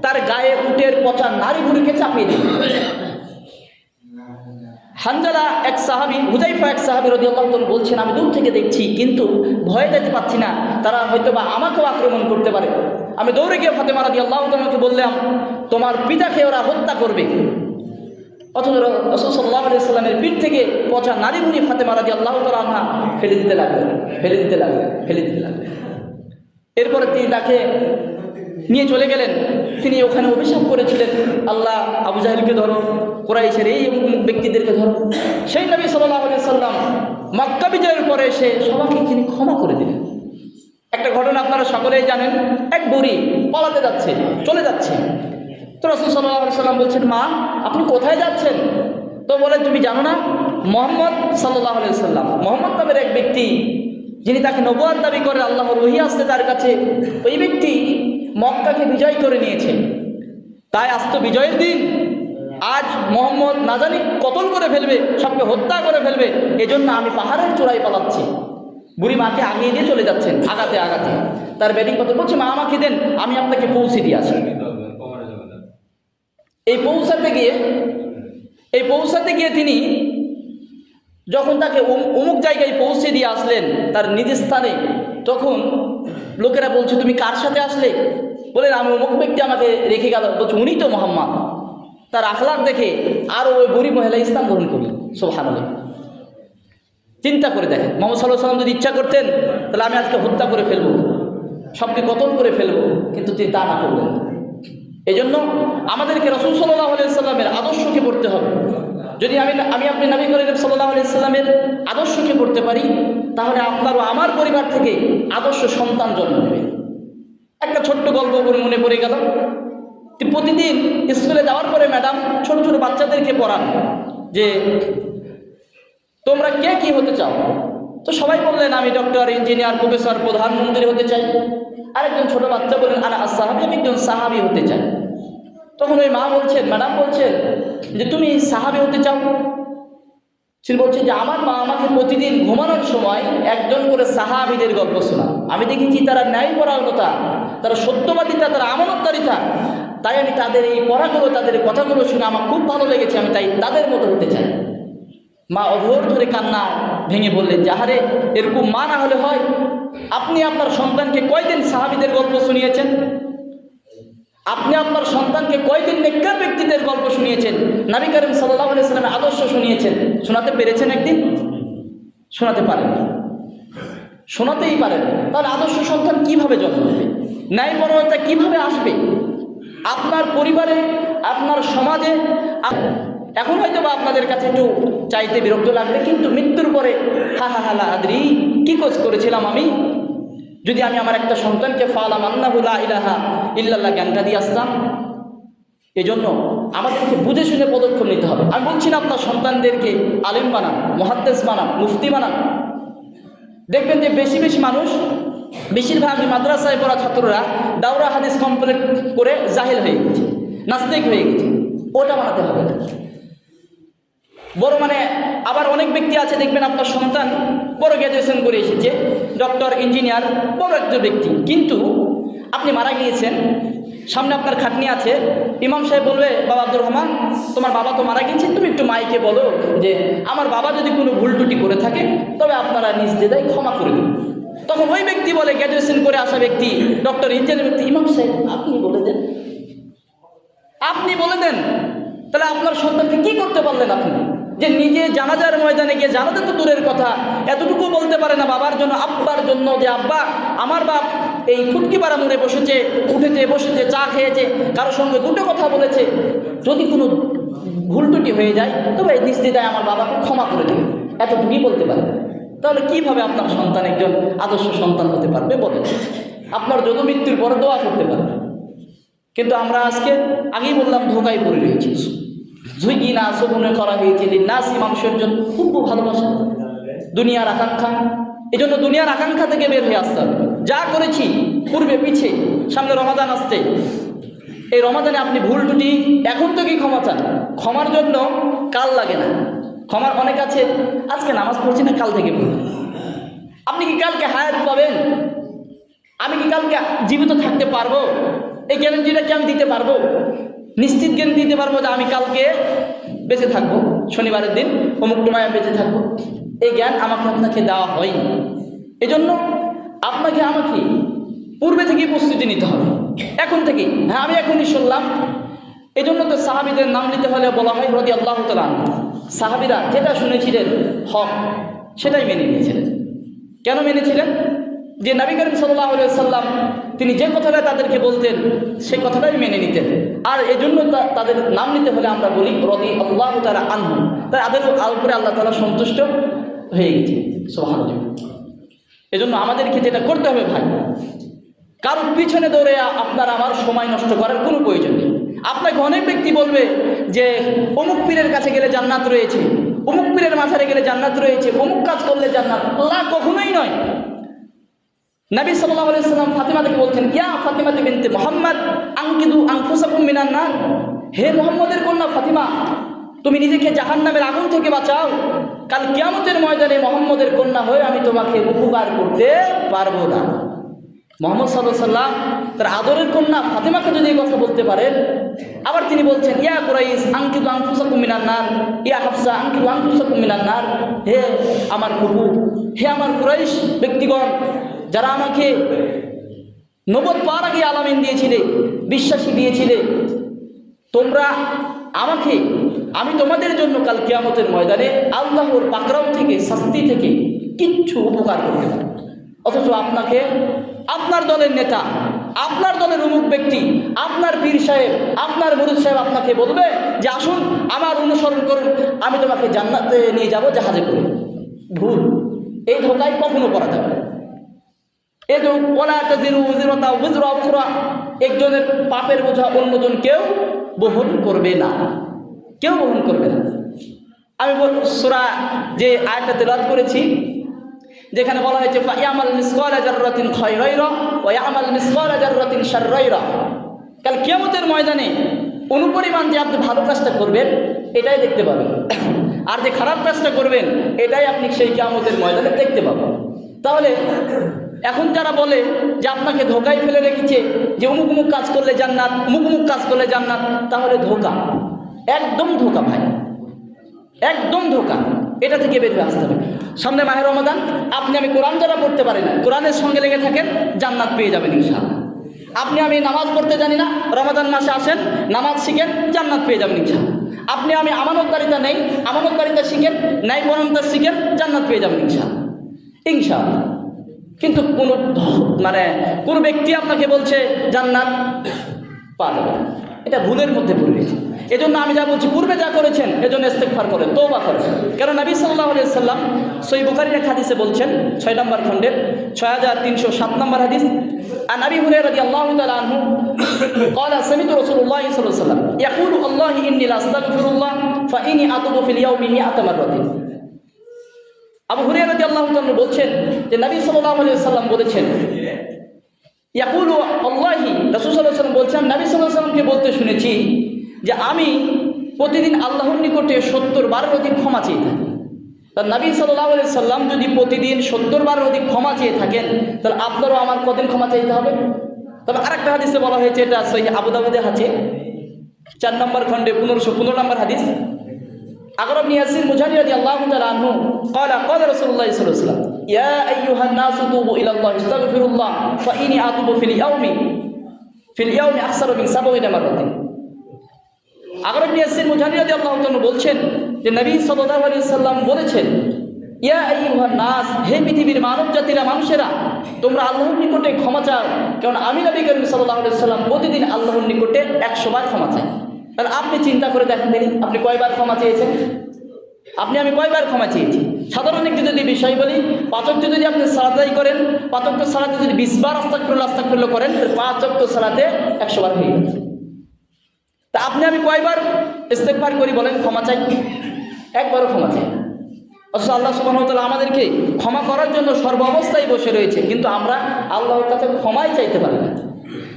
তার গায়ে উটের পচা নাড়ি ভুড়িকে চাপিয়ে দিল। হানজালা এক সাহাবী, হুযায়ফা এক সাহাবী রাদিয়াল্লাহু তাআলা বলছেন, আমি দূর থেকে দেখছি কিন্তু ভয়ে যেতে পারছি না, তারা হয়তো বা আমাকেও আক্রমণ করতে পারে। আমি দৌড়ে গিয়ে ফাতেমা রাদিয়াল্লাহু তাআলাকে বললাম, তোমার পিতাকে ওরা হত্যা করবে। অথচ রাসূল সাল্লাল্লাহু আলাইহি সাল্লামের পিঠ থেকে পচা নাড়ি ভুড়ি ফাতেমা রাদিয়াল্লাহু তাআলা আনহা ফেলে দিতে লাগলেন। এরপরে তিনি তাকে নিয়ে চলে গেলেন। তিনি ওখানে অভিশাপ করেছিলেন, আল্লাহ আবু জাহেলকে ধরো, কুরাইশের এই ব্যক্তিদেরকে ধরো। সেই নবী সাল্লাল্লাহু আলাইহি সাল্লাম মক্কা বিজয়ের পরে এসে সবাইকে তিনি ক্ষমা করে দিলেন। একটা ঘটনা আপনারা সকলেই জানেন, এক বুড়ি পালাতে যাচ্ছে, চলে যাচ্ছে। তো রাসূল সাল্লাল্লাহু আলাইহি সাল্লাম বলছেন, মা আপনি কোথায় যাচ্ছেন? তো বলে, তুমি জানো না মুহাম্মদ সাল্লাল্লাহু আলাইহি সাল্লাম, মুহাম্মদ নামের এক ব্যক্তি যিনি তাকে নবুয়ত দাবি করে, আল্লাহর ওহী আসছে তার কাছে, ওই ব্যক্তি মক্কাকে বিজয় করে নিয়েছে। তাই আজ তো বিজয়ের দিন, আজ মোহাম্মদ না জানি কতল করে ফেলবে, সবকে হত্যা করে ফেলবে, এজন্য আমি পাহাড়ের চূড়ায় পালাচ্ছি। বুড়ি মাকে আগিয়ে দিয়ে চলে যাচ্ছেন, আগাতে তার ব্যাটিং করতে বলছে, মা আমাকে দেন, আমি আপনাকে পৌঁছে দিয়ে আসি। এই পৌঁছাতে গিয়ে তিনি যখন তাকে অমুক জায়গায় পৌঁছে দিয়ে আসলেন তার নিজ স্থানে, তখন লোকেরা বলছে, তুমি কার সাথে আসলে? বলেন, আমি অমুক ব্যক্তি আমাকে রেখে গেল। বলছে, উনি তো মুহাম্মদ। তার আখলাক দেখে আরও ওই বুড়ি মহিলা ইসলাম গ্রহণ করলেন। সুবহানাল্লাহ। চিন্তা করে দেখেন, মুহাম্মদ সাল্লাল্লাহু আলাইহি সাল্লাম যদি ইচ্ছা করতেন তাহলে আমি আজকে হত্যা করে ফেলবো, সবকে কতল করে ফেলবো, কিন্তু তিনি তা না করলেন। এই জন্য আমাদেরকে রাসূল সাল্লাল্লাহু আলাইহি সাল্লামের আদর্শকে পড়তে হবে। যদি আমি আপনি নবী করিম সাল্লাল্লাহু আলাইহি সাল্লামের আদর্শকে পড়তে পারি, তাহলে আপনার ও আমার পরিবার থেকে আদর্শ সন্তান জন্ম নেবে। একটা ছোট্ট গল্প মনে পড়ে গেল। প্রতিদিন স্কুলে যাওয়ার পরে ম্যাডাম ছোট ছোট বাচ্চাদেরকে পড়ান যে তোমরা কে কি হতে চাও? তো সবাই বললেন, আমি ডক্টর, ইঞ্জিনিয়ার, প্রফেসর, প্রধানমন্ত্রী হতে চাই। আরেকজন ছোট বাচ্চা বললেন, আনা সাহাবী, আমি একজন সাহাবী হতে চাই। তখন ওই ম্যাডাম বলছেন যে তুমি সাহাবী হতে চাও? তিনি বলছেন যে আমার মা আমাকে প্রতিদিন ঘুমানোর সময় একজন করে সাহাবীদের গল্প শোনা। আমি দেখেছি তারা ন্যায়পরায়ণতা, তারা সত্যবাদিতা, তারা আমানতদারিতা। তাই আমি তাদের এই পড়াগুলো, তাদের কথাগুলো শুনে আমার খুব ভালো লেগেছে, আমি তাই তাদের মতো হতে চাই। মা অধর ধরে কান্না ভেঙে বললেন, যাহারে এরকম মা না হলে হয়? আপনি আপনার সন্তানকে কয়দিন সাহাবীদের গল্প শুনিয়েছেন? আপনি আপনার সন্তানকে কয়দিন নেককার ব্যক্তিদের গল্প শুনিয়েছেন? নবী করিম সাল্লাল্লাহু আলাইহি সাল্লামের আদর্শ শুনিয়েছেন? শোনাতে পেরেছেন একদিন? শোনাতে পারেন, শোনাতেই পারেন। তাহলে আদর্শ সন্তান কিভাবে জন্ম নেবে? ন্যায়পরায়ণতা কিভাবে আসবে আপনার পরিবারে, আপনার সমাজে? এখন হয়তো বা আপনাদের কাছে একটু চাইতে বিরক্ত লাগবে, কিন্তু মৃত্যুর পরে লা আদরি, কি কোচ করেছিলাম আমি যদি আমি আমার একটা সন্তানকে ফালাম আন্নাহু লা ইলাহা ইল্লাল্লাহ জ্ঞানটা দিয়ে আসতাম। এজন্য আমাদেরকে বুঝে শুনে পদক্ষেপ নিতে হবে। আমি বলছি না আপনার সন্তানদেরকে আলেম বানান, মুহাদ্দিস বানান, মুফতি বানান। দেখবেন যে বেশি মানুষ বেশিরভাগই মাদ্রাসায় পড়া ছাত্ররা দাওরা হাদিস কমপ্লিট করে জাহিল হয়ে গেছে, নাস্তিক হয়ে গেছে। ওটা বানাতে হবে না। বড় আবার অনেক ব্যক্তি আছে দেখবেন আপনার সন্তান বড় গ্র্যাজুয়েশন করে এসেছে, ডক্টর, ইঞ্জিনিয়ার, বড় একজন ব্যক্তি, কিন্তু আপনি মারা গিয়েছেন, সামনে আপনার খাটনি আছে, ইমাম সাহেব বলবে, বাবা আব্দুর রহমান, তোমার বাবা তো মারা গেছে, তুমি একটু মাইকে বলো যে আমার বাবা যদি কোনো ভুল ত্রুটি করে থাকে তবে আপনারা নিজ দ্বিধায় ক্ষমা করে দিন। তখন ওই ব্যক্তি বলে, গ্র্যাজুয়েশন করে আসা ব্যক্তি, ডক্টর, ইঞ্জিনিয়ার ব্যক্তি, ইমাম সাহেব আপনি বলে দেন, আপনি বলে দেন। তাহলে আপনার সন্তানকে কি করতে পারলেন আপনি? যে নিজে জানাজার ময়দানে গিয়ে, জানাজা তো দূরের কথা, এতটুকু বলতে পারে না বাবার জন্য, আব্বার জন্য, যে আব্বা আমার বাপ এই ফুটকিপাড়া মোড়ে বসেছে, উঠেছে, বসেছে, চা খেয়েছে, কারোর সঙ্গে দুটো কথা বলেছে, যদি কোনো ভুল ত্রুটি হয়ে যায় তবে নিশ্চিতায় আমার বাবাকে ক্ষমা করে দেবে, এতটুকুই বলতে পারে। তাহলে কিভাবে আপনার সন্তান একজন আদর্শ সন্তান হতে পারবে? বলে আপনার যত মৃত্যুর পরে দোয়া করতে পারবে। কিন্তু আমরা আজকে আগেই বললাম ধোকায় পড়ে রয়েছি। ঝুঁকি না শোভনে করা হয়েছে নাসি, মানুষের জন্য খুব ভালোবাসা, দুনিয়ার আকাঙ্ক্ষা। এই জন্য দুনিয়ার আকাঙ্ক্ষা থেকে বের হয়ে আসতে হবে। যা করেছি পূর্বে পিছে, সামনে রমাদান আসছে, এই রমাদানে আপনি ভুল ত্রুটি এখন থেকেই ক্ষমা চান। ক্ষমার জন্য কাল লাগে না। ক্ষমার অনেক আছে, আজকে নামাজ পড়ছি না, কাল থেকে পড়ি। আপনি কি কালকে হায়াত পাবেন? আমি কি কালকে জীবিত থাকতে পারবো? এই গ্যারেন্টিটা কি আমি দিতে পারবো? নিশ্চিত গ্যারেন্টি দিতে পারবো যে আমি কালকে বেঁচে থাকবো, শনিবারের দিন অমুক সময় আমি বেঁচে থাকবো? এই জ্ঞান আমাকে আপনাকে দেওয়া হয়নি। এজন্য আপনাকে আমাকে পূর্বে থেকেই প্রস্তুতি নিতে হবে, এখন থেকেই। হ্যাঁ, আমি এখনই শুনলাম। এই জন্য তো সাহাবীদের নাম নিতে হলে বলা হয় রাদিয়াল্লাহু তাআলা আনহু। সাহাবীরা যেটা শুনেছিলেন হক, সেটাই মেনে নিয়েছিলেন। কেন মেনেছিলেন? যে নবী করিম সাল্লাল্লাহু আলাইহি ওয়াসাল্লাম তিনি যে কথাটা তাদেরকে বলতেন সেই কথাটাই মেনে নিতেন। আর এই জন্য তাদের নাম নিতে হলে আমরা বলি রাদিয়াল্লাহু তাআলা আনহু। তাদের উপরে আল্লাহ তাআলা সন্তুষ্ট হয়ে গেছে। সুবহানাল্লাহ। এজন্য আমাদেরকে যেটা করতে হবে ভাই, কারোর পিছনে দৌড়ে আপনার আমার সময় নষ্ট করার কোনো প্রয়োজন নেই। আপনাকে অনেক ব্যক্তি বলবে যে অমুক পীরের কাছে গেলে জান্নাত রয়েছে, অমুক পীরের মাঝারে গেলে জান্নাত রয়েছে, অমুক কাজ করলে জান্নাত। আল্লাহ কখনোই নয়। নবী সাল্লাল্লাহু আলাইহি ওয়াসাল্লাম ফাতিমাকে বলছেন, ইয়া ফাতিমা বিনতে মুহাম্মদ আনকিদু আনফুসাকুম মিনান নার, হে মুহাম্মদের কন্যা ফাতিমা, তুমি নিজেকে জাহান্নামের আগুন থেকে বাঁচাও। কাল কিয়ামতের ময়দানে মুহাম্মদের কন্যা হয়ে আমি তোমাকে উপকার করতে পারবো না। মুহাম্মদ সাল্লাল্লাহু আলাইহি ওয়াসাল্লাম তার আদরের কন্যা ফাতিমাকে যদি এই কথা বলতে পারেন, আবার তিনি বলছেন, ইয়া কুরাইশ আনকিদু আনফুসাকুম মিনান নার, ইয়া হাফসা আনকিদু আনফুসাকুম মিনান নার, হে আমার ফুফু, হে আমার কুরাইশ ব্যক্তিগণ, যারা আমাকে নবুয়ত পাওয়ার আগে আলামিন দিয়েছিলে, বিশ্বাসী দিয়েছিলে, তোমরা আমাকে, আমি তোমাদের জন্য কাল কিয়ামতের ময়দানে আল্লাহর পাকড়াও থেকে, শাস্তি থেকে কিচ্ছু উপকার করতে পারে। অথচ আপনাকে আপনার দলের নেতা, আপনার দলের অমুক ব্যক্তি, আপনার পীর সাহেব, আপনার মুরিদ সাহেব আপনাকে বলবে যে আসুন আমার অনুসরণ করুন, আমি তোমাকে জান্নাতে নিয়ে যাব জাহাজে করে। ভুল। এই ধোকায় কখনো পড়া যাবে না। এই যে ওয়ালা তাজিরু ওয়াজিরাতা ওয়িজরা উখরা, একজনের পাপের বোঝা অন্যজন কেউ বহন করবে না, কেউ বহন করবে না। আমি সূরা যে আয়াতটা তেলাওয়াত করেছি, যেখানে বলা হয়েছে ফায়ামাল মিসকালা জাররাতিন খায়রাইরা ওয়া ইয়ামাল মিসকালা জাররাতিন শাররাইরা, কাল কিয়ামতের ময়দানে অনুপরিমাণ যে আপনি ভালো কাজটা করবেন এটাই দেখতে পাবেন, আর যে খারাপ কাজটা করবেন এটাই আপনি সেই কিয়ামতের ময়দানে দেখতে পাবেন। তাহলে এখন যারা বলে যে আপনাকে ধোকায় ফেলে রেখেছে যে অমুক অমুক কাজ করলে জান্নাত, অমুক অমুক কাজ করলে জান্নাত, তাহলে ধোকা, একদম ধোকা ভাই, একদম ধোকা। এটা থেকে বের হয়ে আসতে হবে। সামনে মাহে রমাদান, আপনি আমি কোরআন যারা পড়তে পারি না, কোরআনের সঙ্গে লেগে থাকেন, জান্নাত পেয়ে যাবেন ইনশাআল্লাহ। আপনি আমি নামাজ পড়তে জানি না, রমাদান মাসে আসেন, নামাজ শিখেন, জান্নাত পেয়ে যাবেন ইনশাআল্লাহ। আপনি আমি আমানতদারিতা নেই, আমানতদারিতা শিখেন, ন্যায়পরায়ণতা শিখেন, জান্নাত পেয়ে যাবেন ইনশাআল্লাহ, ইনশাআল্লাহ। কিন্তু কোনো ব্যক্তি আপনাকে বলছে জান্নাত পাওয়া যাবে, এটা ভুলের মধ্যে ভুল হয়েছে। এজন্য আমি যা বলছি, পূর্বে যা করেছেন এজন্য ইস্তেগফার করেন, তওবা করেন। কারণ নবী সাল্লাল্লাহু আলাইহি ওয়াসাল্লাম সহিহ বুখারীর এক হাদিসে বলছেন, 6 নম্বর খণ্ডের 6307 নম্বর হাদিস, আন আবি হুরায়রা রাদিয়াল্লাহু তাআলা আনহু قال سمعت رسول الله صلى الله عليه وسلم يقول والله اني لا استغفر الله فاني اتوب في اليوم 100 مرة। আবু হুরায়রা রাদিয়াল্লাহু তাআলা বলছেন যে নবী সাল্লাল্লাহু আলাইহি ওয়াসাল্লাম বলেছেন, ইয়াকুলু আল্লাহি, রাসূল সাল্লাল্লাহু আলাইহি ওয়াসাল্লাম বলছেন, নবী সাল্লাল্লাহু আলাইহি ওয়াসাল্লামকে বলতে শুনেছি যে আমি প্রতিদিন আল্লাহর নিকটে 70 বারের অধিক ক্ষমা চেয়ে থাকি। তার নবী সাল্লাল্লাহু আলাইহি সাল্লাম যদি প্রতিদিন 70 বারের অধিক ক্ষমা চেয়ে থাকেন, তাহলে আপনারও আমার কদিন ক্ষমা চাইতে হবে? তবে আরেকটা হাদিসে বলা হয়েছে, এটা সহিহ আবু দাউদে আছে 4 নম্বর খণ্ডে 1515 নম্বর হাদিস। আগর ইবনে ইয়াসির মুজাহিদ রাদিয়াল্লাহু তাআলা আনহু ক্বালা ক্বালা রাসূলুল্লাহ সাল্লাল্লাহু আলাইহি ওয়াসাল্লাম ইয়া আইয়ুহান নাসু তুবু ইলাল্লাহি ইস্তাগফিরুল্লাহ ফাইনি আতুবু ফিল ইয়াউমি আকসারু মিন 70 মারাতিন। আগর ইবনে ইয়াসির মুজাহিদ রাদিয়াল্লাহু তাআলা বলছেন যে নবী সাল্লাল্লাহু আলাইহি ওয়াসাল্লাম বলেছেন, ইয়া আইয়ুহান নাস, হে পৃথিবীর মানব জাতিরা, মানুষেরা, তোমরা আল্লাহর নিকটে ক্ষমা চাও, কারণ আমি নবী করিম সাল্লাল্লাহু আলাইহি ওয়াসাল্লাম প্রতিদিন আল্লাহর নিকটে 100 বার ক্ষমা চাই। তাহলে আপনি চিন্তা করে দেখেন দিন, আপনি কয়বার ক্ষমা চেয়েছেন? আমি কয়বার ক্ষমা চেয়েছি? সাধারণ একটি যদি বিষয় বলি, 5 ওয়াক্ত যদি আপনি সালাত আদায় করেন, 5 ওয়াক্ত সালাতে যদি 20 বার আস্তাগফিরুল্লাহ করেন, 5 ওয়াক্ত সালাতে 100 বার হয়ে গেছে। তা আমি কয়বার ইস্তেগফার করি বলেন, ক্ষমা চাই? একবারও ক্ষমা চাই। অথচ আল্লাহ সুবহানাহু ওয়া তাআলা আমাদেরকে ক্ষমা করার জন্য সর্ব অবস্থায় বসে রয়েছে, কিন্তু আমরা আল্লাহর কাছে ক্ষমাই চাইতে পারি না।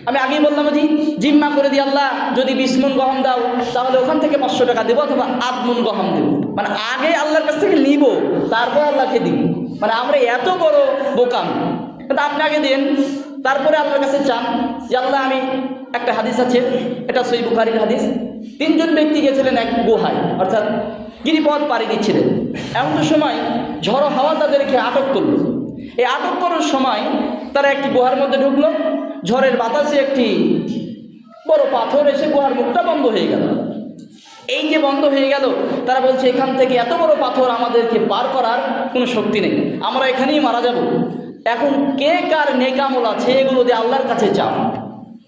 আমি আগেই বললাম যে জিম্মা করে দিই, আল্লাহ যদি 20 মণ গহম দাও তাহলে ওখান থেকে 500 টাকা দেবো, অথবা 8 মণ গহম দেবো। মানে আগে আল্লাহর কাছ থেকে নিব, তারপর আল্লাহকে দিব। মানে আমরা এত বড় বোকাম। কিন্তু আপনি আগে দেন, তারপরে আল্লাহর কাছে চান যে আল্লাহ, আমি একটা হাদিস আছে, এটা সহিহ বুখারীর হাদিস। 3 জন ব্যক্তি গেছিলেন এক গুহায়, অর্থাৎ গিরিপথ পাড়ি দিচ্ছিলেন। এমন সময় ঝড়ো হাওয়া তাদেরকে আটক করলো। এই আটক করার সময় তারা একটি গুহার মধ্যে ঢুকলো। ঝড়ের বাতাসে একটি বড় পাথর এসে গুহার মুখটা বন্ধ হয়ে গেল। এই যে বন্ধ হয়ে গেল, তারা বলছে এখান থেকে এত বড় পাথর আমাদেরকে পার করার কোনো শক্তি নেই, আমরা এখানেই মারা যাব। এখন কে কার নেক আমল আছে এগুলো দিয়ে আল্লাহর কাছে চাও।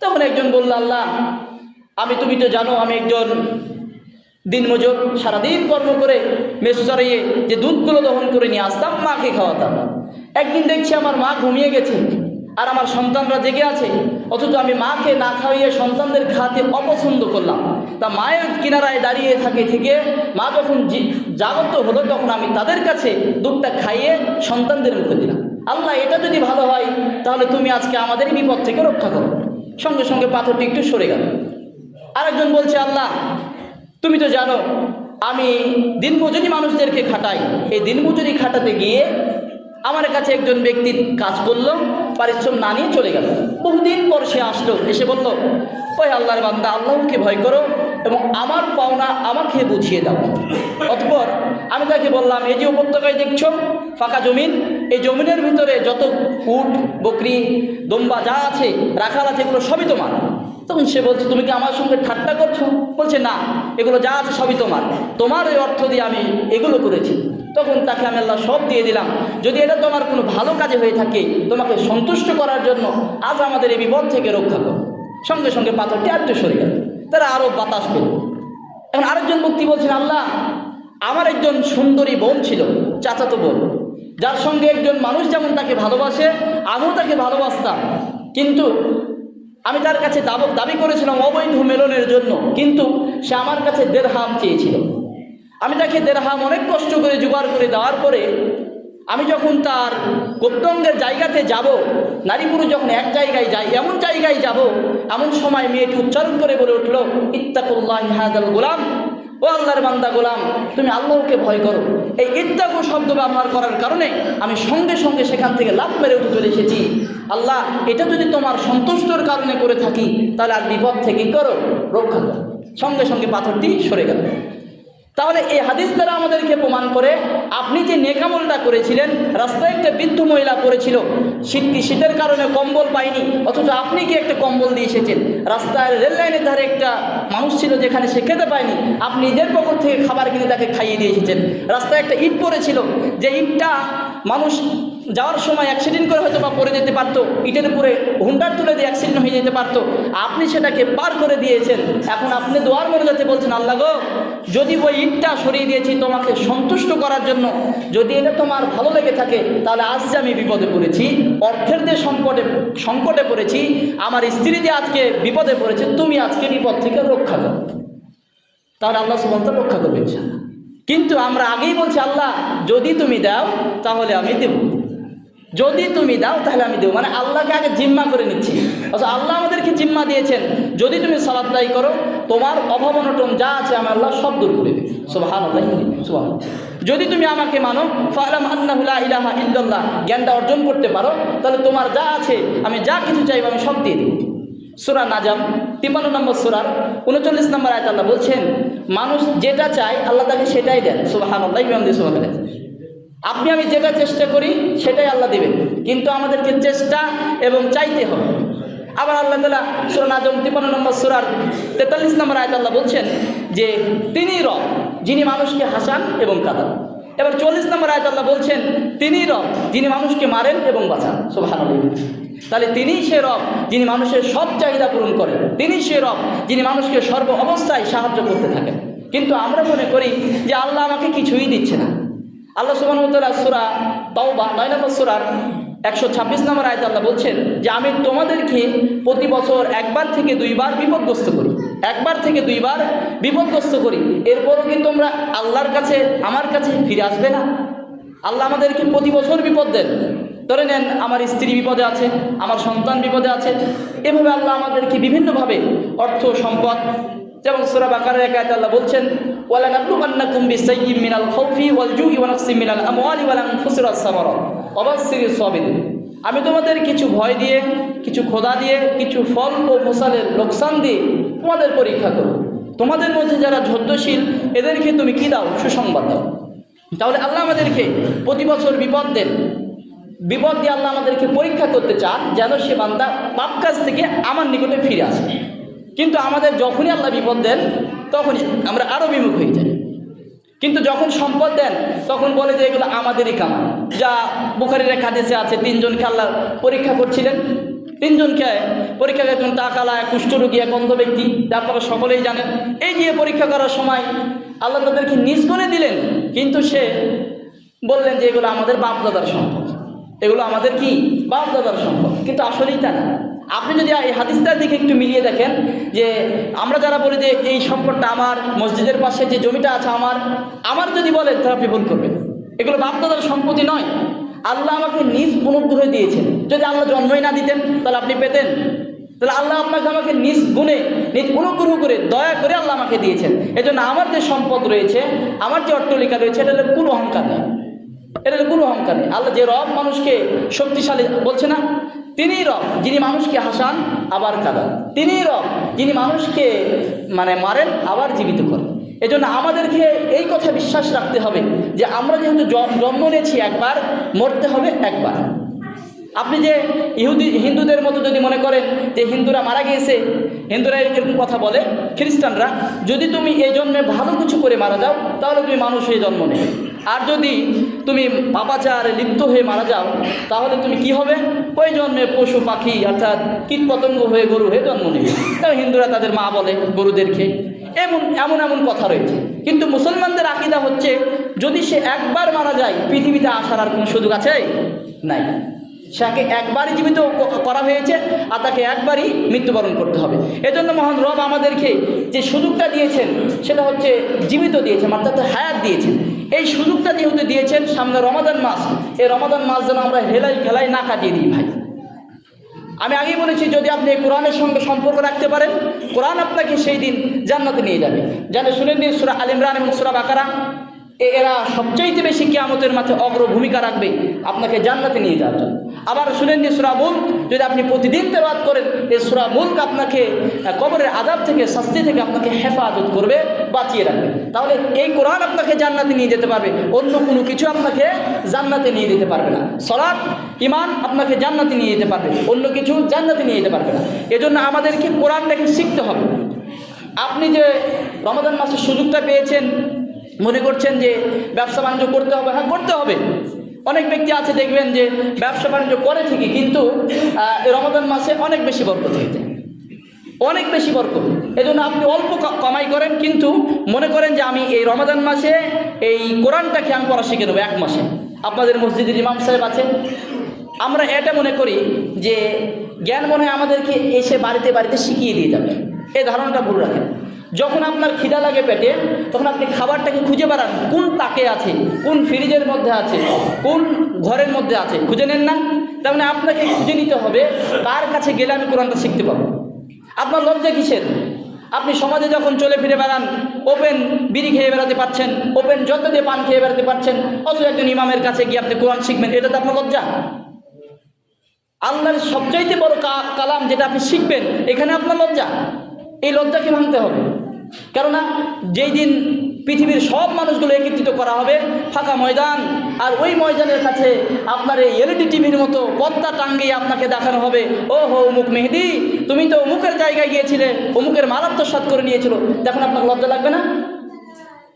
তখন একজন বলল, আল্লাহ, তুমি তো জানো আমি একজন দিনমজুর, সারাদিন কর্ম করে মেষ চড়িয়ে যে দুধগুলো দহন করে নিয়ে আসতাম, মাকে খাওয়াতাম। একদিন দেখছি আমার মা ঘুমিয়ে গেছে আর আমার সন্তানরা জেগে আছে, অথচ আমি মাকে না খাওয়িয়ে সন্তানদের খাওয়াতে অপছন্দ করলাম। তা মায়ের কিনারায় দাঁড়িয়ে থেকে মা যখন জাগ্রত হলো, তখন আমি তাদের কাছে দুধটা খাইয়ে সন্তানদের মুখে দিলাম। আল্লাহ, এটা যদি ভালো হয় তাহলে তুমি আজকে আমাদের বিপদ থেকে রক্ষা করো। সঙ্গে সঙ্গে পাথরটি একটু সরে গেল। আরেকজন বলছে, আল্লাহ, তুমি তো জানো আমি দিনমজুরি মানুষদেরকে খাটাই, এই দিনমজুরি খাটাতে গিয়ে আমার কাছে একজন ব্যক্তি কাজ করলো, পারিশ্রম না নিয়ে চলে গেল। বহুদিন পর সে আসলো, এসে বলল, ওই আল্লাহর বান্দা, আল্লাহকে ভয় করো এবং আমার পাওনা আমাকে বুঝিয়ে দাও। অতঃপর আমি তাকে বললাম, এই যে উপত্যকায় দেখছো ফাঁকা জমিন, এই জমিনের ভিতরে যত উট, বকরি, দম্বা যা আছে, রাখাল আছে, এগুলো সবই তোমার। তখন সে বলছে, তুমি কি আমার সঙ্গে ঠাট্টা করছো? বলছে, না, এগুলো যা আছে সবই তোমার ওই অর্থ দিয়ে আমি এগুলো করেছি। তখন তাকে আমি আল্লাহ সব দিয়ে দিলাম। যদি এটা তোমার কোনো ভালো কাজে হয়ে থাকে, তোমাকে সন্তুষ্ট করার জন্য আজ আমাদের এই বিপদ থেকে রক্ষা করো। সঙ্গে সঙ্গে পাথরটি আরেকটু সরে গেল, তারা আরও বাতাস পেল। এখন আরেকজন ব্যক্তি বলছেন, আল্লাহ, আমার একজন সুন্দরী বোন ছিল, চাচাতো বোন, যার সঙ্গে একজন মানুষ যেমন তাকে ভালোবাসে, আমিও তাকে ভালোবাসতাম। কিন্তু আমি তার কাছে দাবি করেছিলাম অবৈধ মেলনের জন্য, কিন্তু সে আমার কাছে দেড়হাম চেয়েছিল। আমি তাকে দেড়হাম অনেক কষ্ট করে জোগাড় করে দেওয়ার পরে আমি যখন তার গোপ্তঙ্গের জায়গাতে যাব, নারী পুরুষ যখন এক জায়গায় যায়, এমন জায়গায় যাব, এমন সময় মেয়েটি উচ্চারণ করে বলে উঠল, ইত্তাকুল্লাহ হাযাল গোলাম, ও আল্লাহর বান্দা গোলাম, তুমি আল্লাহকে ভয় করো। এই ইত্তাকু শব্দ ব্যবহার করার কারণে আমি সঙ্গে সঙ্গে সেখান থেকে লাফ মেরে উঠে চলে এসেছি। আল্লাহ, এটা যদি তোমার সন্তুষ্টর কারণে করে থাকি, তাহলে আর বিপদ থেকে করো, রক্ষা করো। সঙ্গে সঙ্গে পাথরটি সরে গেল। তাহলে এই হাদিস দ্বারা আমাদেরকে প্রমাণ করে, আপনি যে নেকামলটা করেছিলেন, রাস্তায় একটা বৃদ্ধ মহিলা পড়েছিল, শীতের কারণে কম্বল পায়নি, অথচ আপনি কি একটা কম্বল দিয়ে এসেছেন। রাস্তায় রেল লাইনের ধারে একটা মানুষ ছিল, যেখানে সে খেতে পায়নি, আপনি নিজের পকেট থেকে খাবার কিনে তাকে খাইয়ে দিয়ে এসেছেন। রাস্তায় একটা ইট পড়েছিল, যে ইটটা মানুষ যাওয়ার সময় অ্যাক্সিডেন্ট করে হয়তো বা পড়ে যেতে পারতো, ইটের উপরে হুন্ডার তুলে দিয়ে অ্যাক্সিডেন্ট হয়ে যেতে পারতো, আপনি সেটাকে পার করে দিয়েছেন। এখন আপনি দোয়ার মনোজাতে বলছেন, আল্লাহ গো, যদি ওই ইটটা সরিয়ে দিয়েছি তোমাকে সন্তুষ্ট করার জন্য, যদি এটা তোমার ভালো লেগে থাকে, তাহলে আজ যে আমি বিপদে পড়েছি, অর্থের যে সংকটে পড়েছি, আমার স্ত্রী যে আজকে বিপদে পড়েছে, তুমি আজকে বিপদ থেকে রক্ষা করো, তাহলে আল্লাহ সুবহানাহু ওয়া তাআলা রক্ষা করবে ইনশাআল্লাহ। কিন্তু আমরা আগেই বলছি আল্লাহ যদি তুমি দাও তাহলে আমি দেব, যদি তুমি দাও তাহলে আমি দেবো, মানে আল্লাহকে আগে জিম্মা করে নিচ্ছি। অর্থাৎ আল্লাহ আমাদেরকে জিম্মা দিয়েছেন যদি তুমি সালাত আদায় করো তোমার অভাব অনটন যা আছে আমি আল্লাহ সব দূর করে দেব। সুবহানাল্লাহ, সুবহানাল্লাহ। যদি তুমি আমাকে মানো ফা'লাম আন্নাহু লা ইলাহা ইল্লাল্লাহ, জ্ঞানটা অর্জন করতে পারো, তাহলে তোমার যা আছে আমি যা কিছু চাইবো আমি সব দিয়ে দেব। সূরা নাজম 53 নম্বর সূরার 39 নম্বর আয়াত আল্লাহ বলছেন মানুষ যেটা চায় আল্লাহ তাকে সেটাই দেন। সুবহানাল্লাহ, সুবহানাল্লাহ। আপনি আমি যেটা চেষ্টা করি সেটাই আল্লাহ দেবেন, কিন্তু আমাদেরকে চেষ্টা এবং চাইতে হবে। আবার আল্লাহ তাআলা সূরা নাজম 53 নম্বর সূরার 43 নম্বর আয়াত আল্লাহ বলছেন যে তিনি রব যিনি মানুষকে হাসান এবং কাঁদান। এবার 40 নম্বর আয়াত আল্লাহ বলছেন তিনি রব যিনি মানুষকে মারেন এবং বাঁচান। সুবহানাল্লাহ। তাহলে তিনিই সে রব যিনি মানুষের সব চাহিদা পূরণ করেন, তিনিই সে রব যিনি মানুষকে সর্ব অবস্থায় সাহায্য করতে থাকেন। কিন্তু আমরা মনে করি যে আল্লাহ আমাকে কিছুই দিচ্ছে না। আল্লাহ সুবহানাহু ওয়া তাআলা সূরা তাওবা 9 নম্বর সূরার 126 নম্বর আয়াতে আল্লাহ বলছেন যে আমি তোমাদেরকে প্রতি বছর একবার থেকে দুইবার বিপদগ্রস্ত করি, একবার থেকে দুইবার বিপদগ্রস্ত করি, এরপরও কিন্তু তোমরা আল্লাহর কাছে আমার কাছে ফিরে আসবে না। আল্লাহ আমাদেরকে প্রতি বছর বিপদ দেন। ধরে নেন আমার স্ত্রী বিপদে আছে, আমার সন্তান বিপদে আছে, এভাবে আল্লাহ আমাদেরকে বিভিন্নভাবে অর্থ সম্পদ, যেমন সূরা বাকারার এক আয়াতে আল্লাহ বলছেন ওয়ালা নাবলুওয়ান্নাকুম বিসাইয়্যিম মিনাল খাউফি ওয়াল জুই ওয়া নাকসিম মিনাল আমওয়ালি ওয়াল আনফুসি ওয়াস সামারাত ওয়া বাশশিরিস সাবিরিন। আমি তোমাদের কিছু ভয় দিয়ে, কিছু খোদা দিয়ে, কিছু ফল ও ফসলের লোকসান দিয়ে তোমাদের পরীক্ষা করো। তোমাদের মধ্যে যারা ধৈর্যশীল এদেরকে তুমি কি দাও? সুসংবাদ দাও। তাহলে আল্লাহ আমাদেরকে প্রতি বছর বিপদ দেন, বিপদ দিয়ে আল্লাহ আমাদেরকে পরীক্ষা করতে চান যেন সে বান্দা পাপ কাজ থেকে আমার নিকটে ফিরে আসে। কিন্তু আমাদের যখনই আল্লাহ বিপদ দেন তখনই আমরা আরও বিমুখ হয়ে যাই। কিন্তু যখন সম্পদ দেন তখন বলে যে এগুলো আমাদেরই কামাই। যা বুখারীর এক হাদিসে আছে, তিনজনকে আল্লাহ পরীক্ষা করছিলেন, তিনজনকে পরীক্ষা করছেন, টাকালা, কুষ্ঠরোগী, এক অন্ধ ব্যক্তি, আপনারা সকলেই জানেন। এই দিয়ে পরীক্ষা করার সময় আল্লাহ তাদেরকে নিজ গুণে দিলেন, কিন্তু সে বললেন যে এগুলো আমাদের বাপদাদার সম্পদ, এগুলো আমাদের কি বাপদাদার সম্পদ। কিন্তু আসলেই তা না। আপনি যদি এই হাদিসটার দিকে একটু মিলিয়ে দেখেন যে আমরা যারা বলি যে এই সম্পদটা আমার, মসজিদের পাশে যে জমিটা আছে আমার যদি বলেন তাহলে আপনি ভুল করবেন। এগুলো বাপদাদার সম্পত্তি নয়, আল্লাহ আমাকে নিজ অনুগ্রহে দিয়েছেন। যদি আল্লাহ জন্মই না দিতেন তাহলে আপনি পেতেন? তাহলে আল্লাহ আপনাকে আমাকে নিজ গুণে, নিজ অনুগ্রহ করে, দয়া করে আল্লাহ আমাকে দিয়েছেন। এজন্য আমার যে সম্পদ রয়েছে, আমার যে অট্টালিকা রয়েছে, এটা কোনো অহংকার নেই, এটা কোনো অহংকার নেই। আল্লাহ যে রব মানুষকে শক্তিশালী বলছে না, তিনিই রব যিনি মানুষকে হাসান আবার কাঁদান, তিনিই রব যিনি মানুষকে মারেন আবার জীবিত করেন। এজন্য আমাদেরকে এই কথা বিশ্বাস রাখতে হবে যে আমরা যেহেতু জন্ম নিয়েছি একবার, মরতে হবে একবার। আপনি যে হিন্দুদের মতো যদি মনে করেন যে হিন্দুরা মারা গিয়েছে, হিন্দুরা এরকম কথা বলে, খ্রিস্টানরা, যদি তুমি এই জন্মে ভালো কিছু করে মারা যাও তাহলে তুমি মানুষ হয়ে জন্ম নেবে, আর যদি তুমি পাপাচারে লিপ্ত হয়ে মারা যাও তাহলে তুমি কি হবে? ওই জন্মে পশু পাখি অর্থাৎ কীট পতঙ্গ হয়ে গরু হয়ে জন্ম নেবে। তাই হিন্দুরা তাদের মা বলে গরুদেরকে, এমন কথা রয়েছে। কিন্তু মুসলমানদের আকীদা হচ্ছে যদি সে একবার মারা যায় পৃথিবীতে আসার আর কোনো সুযোগ আছে? নাই। তাকে একবারই জীবিত করা হয়েছে আর তাকে একবারই মৃত্যুবরণ করতে হবে। এজন্য মহান রব আমাদেরকে যে সুযোগটা দিয়েছেন সেটা হচ্ছে জীবিত দিয়েছেন, অর্থাৎ হায়াত দিয়েছেন। এই সুযোগটা যেহেতু দিয়েছেন, সামনে রমাদান মাস, এই রমাদান মাস যেন আমরা হেলাই খেলাই না কাটিয়ে দিই ভাই। আমি আগেই বলেছি যদি আপনি কোরআনের সঙ্গে সম্পর্ক রাখতে পারেন, কোরআন আপনাকে সেই দিন জান্নাতে নিয়ে যাবে। জানে শুনেন নি সূরা আল ইমরান এবং সূরা বাকারা, এরা সবচাইতে বেশি কিয়ামতের মাঠে অগ্র ভূমিকা রাখবে আপনাকে জান্নাতে নিয়ে যাওয়ার জন্য। আবার শুনেন নি সূরা মুলক, যদি আপনি প্রতিদিন তেলাওয়াত করেন এই সূরা মুলক আপনাকে কবরের আযাব থেকে, শাস্তি থেকে আপনাকে হেফাজত করবে, বাঁচিয়ে রাখবে। তাহলে এই কোরআন আপনাকে জান্নাতে নিয়ে যেতে পারবে, অন্য কোনো কিছু আপনাকে জান্নাতে নিয়ে যেতে পারবে না। সালাত, ঈমান আপনাকে জান্নাতে নিয়ে যেতে পারবে, অন্য কিছু জান্নাতে নিয়ে যেতে পারবে না। এজন্য আমাদেরকে কোরআনটাকে শিখতে হবে। আপনি যে রমাদান মাসের সুযোগটা পেয়েছেন, মনে করছেন যে ব্যবসা বাণিজ্য করতে হবে, হ্যাঁ করতে হবে। অনেক ব্যক্তি আছে দেখবেন যে ব্যবসা বাণিজ্য করে ঠিকই, কিন্তু রমাদান মাসে অনেক বেশি বরকত হয়ে যায়, অনেক বেশি বরকত। এজন্য আপনি অল্প কামাই করেন, কিন্তু মনে করেন যে আমি এই রমাদান মাসে এই কোরআনটাকে আমি পড়া শিখে নেবো এক মাসে। আপনাদের মসজিদের ইমাম সাহেব আছে, আমরা এটা মনে করি যে জ্ঞান মনে হয় আমাদেরকে এসে বাড়িতে বাড়িতে শিখিয়ে দিয়ে যাবে, এই ধারণাটা ভুল রাখেন। যখন আপনার খিদা লাগে পেটে, তখন আপনি খাবারটাকে খুঁজে বেড়ান কোন তাকে আছে, কোন ফ্রিজের মধ্যে আছে, কোন ঘরের মধ্যে আছে, খুঁজে নেন না? তার মানে আপনাকে খুঁজে নিতে হবে কার কাছে গেলে আমি কোরআনটা শিখতে পারবো। আপনার লজ্জা কিসের? আপনি সমাজে যখন চলে ফিরে বেড়ান, ওপেন বিড়ি খেয়ে বেড়াতে পারছেন, ওপেন যত দিয়ে পান খেয়ে বেড়াতে পারছেন, অথচ একজন ইমামের কাছে গিয়ে আপনি কোরআন শিখবেন, এটা তো আপনার লজ্জা। আল্লাহর সবচাইতে বড় কালাম যেটা আপনি শিখবেন, এখানে আপনার লজ্জা। এই লজ্জাকে ভাঙতে হবে। কেননা যেই দিন পৃথিবীর সব মানুষগুলো একত্রিত করা হবে ফাঁকা ময়দান, আর ওই ময়দানের কাছে আপনার এই এলইডি টিভির মতো পর্দা টাঙ্গিয়ে আপনাকে দেখানো হবে, ও হো অমুক মেহেদি, তুমি তো অমুকের জায়গায় গিয়েছিলে, অমুকের মাল আত্মসাৎ করে নিয়েছিল। তখন আপনাকে লজ্জা লাগবে না?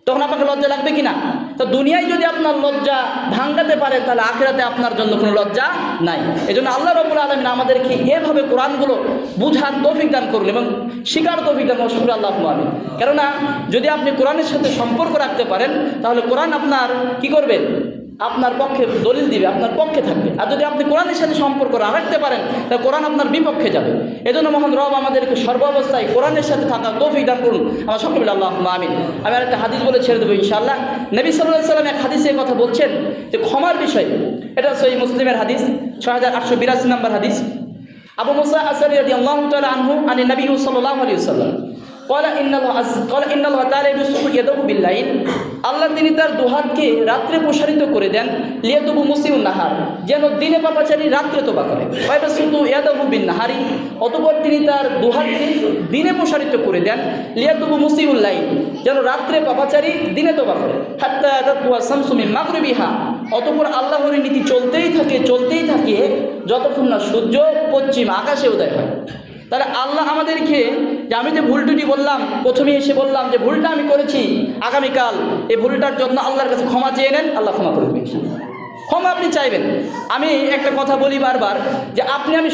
তখন আপনাকে লজ্জা লাগবে কি না? তো দুনিয়ায় যদি আপনার লজ্জা ভাঙাতে পারে, তাহলে আখিরাতে আপনার জন্য কোনো লজ্জা নাই। এই জন্য আল্লাহ রাব্বুল আলামিন আমাদেরকে এভাবে কোরআনগুলো বুঝার তৌফিক দান করুন এবং শিকার তৌফিক দান করুন। শুকর আল্লাহ আমিন। কেননা যদি আপনি কোরআনের সাথে সম্পর্ক রাখতে পারেন, তাহলে কোরআন আপনার কি করবে? আপনার পক্ষে দলিল দিবে, আপনার পক্ষে থাকবে। আর যদি আপনি কোরআনের সাথে সম্পর্ক রাখতে পারেন, তাহলে কোরআন আপনার বিপক্ষে যাবে। এজন্য মহান রব আমাদেরকে সর্বাবস্থায় কোরআনের সাথে থাকা তৌফিক দান করুন। আমার সকলে আল্লাহ আমিন। আমি আরেকটা হাদিস বলে ছেড়ে দেবো ইনশাআল্লাহ। নবী সাল্লাল্লাহু আলাইহি ওয়াসাল্লাম এক হাদিসে কথা বলছেন যে ক্ষমার বিষয়ে, এটা সহিহ মুসলিমের হাদিস 6882 নম্বর হাদিস। আবু মুসা আশআরী রাদিয়াল্লাহু তাআলা আনহু আনি নবী সাল্লাল্লাহু আলাইহি ওয়াসাল্লাম আল্লাহ তিনি তার দুহাতকে রাত্রে প্রসারিত করে দেন, লিয়াতুবু মুসিউন নাহার, যেন দিনে পাপাচারী রাত্রে তোবা করে। নাহারি, অতঃপর তিনি তার দুহাতকে দিনে প্রসারিত করে দেন, লিয়াতুবু মুসিউল লাইল, যেন রাত্রে পাপাচারী দিনে তোবা করে। হাত্তা তাতওয়া শামসু মিন মাগরিবিহা, অতঃপর আল্লাহর নীতি চলতেই থাকে যতক্ষণ না সূর্য পশ্চিম আকাশে উদয় হয়। তাহলে আল্লাহ আমাদেরকে, যে আমি যে ভুলটুটি বললাম, প্রথমে এসে বললাম যে ভুলটা আমি করেছি, আগামীকাল এই ভুলটার জন্য আল্লাহর কাছে ক্ষমা চেয়ে নেন, আল্লাহ ক্ষমা করে দেবেন। ক্ষমা আপনি চাইবেন। আমি একটা কথা বলি বারবার, যে আমি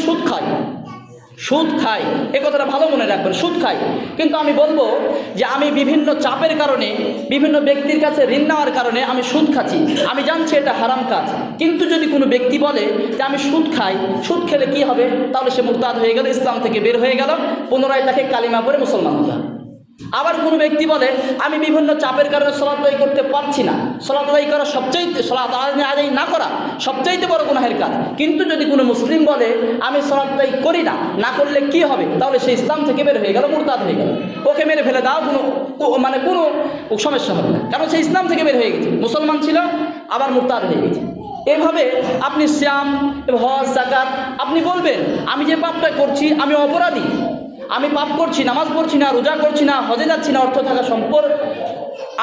সুদ খাই, এ কথাটা ভালো মনে রাখবেন, সুদ খাই। কিন্তু আমি বলবো যে আমি বিভিন্ন চাপের কারণে, বিভিন্ন ব্যক্তির কাছে ঋণ নেওয়ার কারণে আমি সুদ খাচ্ছি, আমি জানছি এটা হারাম কাজ। কিন্তু যদি কোনো ব্যক্তি বলে যে আমি সুদ খাই, সুদ খেলে কি হবে? তাহলে সে মুরতাদ হয়ে গেল, ইসলাম থেকে বের হয়ে গেল, পুনরায় তাকে কালিমা পড়ে মুসলমান হতে হবে। আবার কোনো ব্যক্তি বলে আমি বিভিন্ন চাপের কারণে সালাত আদায় করতে পারছি না, সালাত আদায় করা সালাত আদায় না করা সবচাইতে বড় গুনাহের কাজ। কিন্তু যদি কোনো মুসলিম বলে আমি সালাত আদায় করি না করলে কি হবে? তাহলে সে ইসলাম থেকে বের হয়ে গেল, মুরতাদ হয়ে গেল। ওকে মেরে ফেলে দাও, কোনো সমস্যা হবে না, কারণ সে ইসলাম থেকে বের হয়ে গেছে, মুসলমান ছিল আবার মুরতাদ হয়ে গেছে। এভাবে আপনি সিয়াম, হজ, যাকাত, আপনি বলবেন আমি যে পাপটা করছি আমি অপরাধী, আমি পাপ করছি, নামাজ পড়ছি না, রোজা করছি না, হজে যাচ্ছি না, অর্থ থাকা সম্পদ,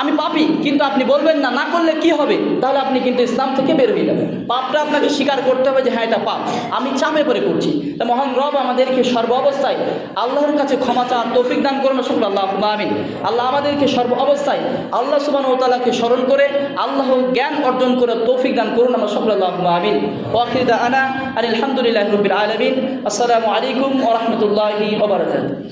আমি পাপী। কিন্তু আপনি বলবেন না করলে কি হবে? তাহলে আপনি কিন্তু ইসলাম থেকে বের হয়ে যাবেন। পাপটা আপনাকে স্বীকার করতে হবে যে হ্যাঁ এটা পাপ, আমি চাপে পড়ে করছি। তা মহান রব আমাদেরকে সর্ব অবস্থায় আল্লাহর কাছে ক্ষমা চাওয়ার তৌফিক দান করুন। শুকর আল্লাহ আমিন। আল্লাহ আমাদেরকে সর্ব অবস্থায় আল্লাহ সুবহানাহু ওয়া তাআলাকে স্মরণ করে আল্লাহ জ্ঞান অর্জন করে তৌফিক দান করুন। আমরা শুকর আল্লাহ আমিন। ওয়া আখিরু দা'ওয়ানা আলহামদুলিল্লাহি রাব্বিল আলামিন। আসসালামু আলাইকুম ওয়া রাহমাতুল্লাহি ওয়া বারাকাতুহু।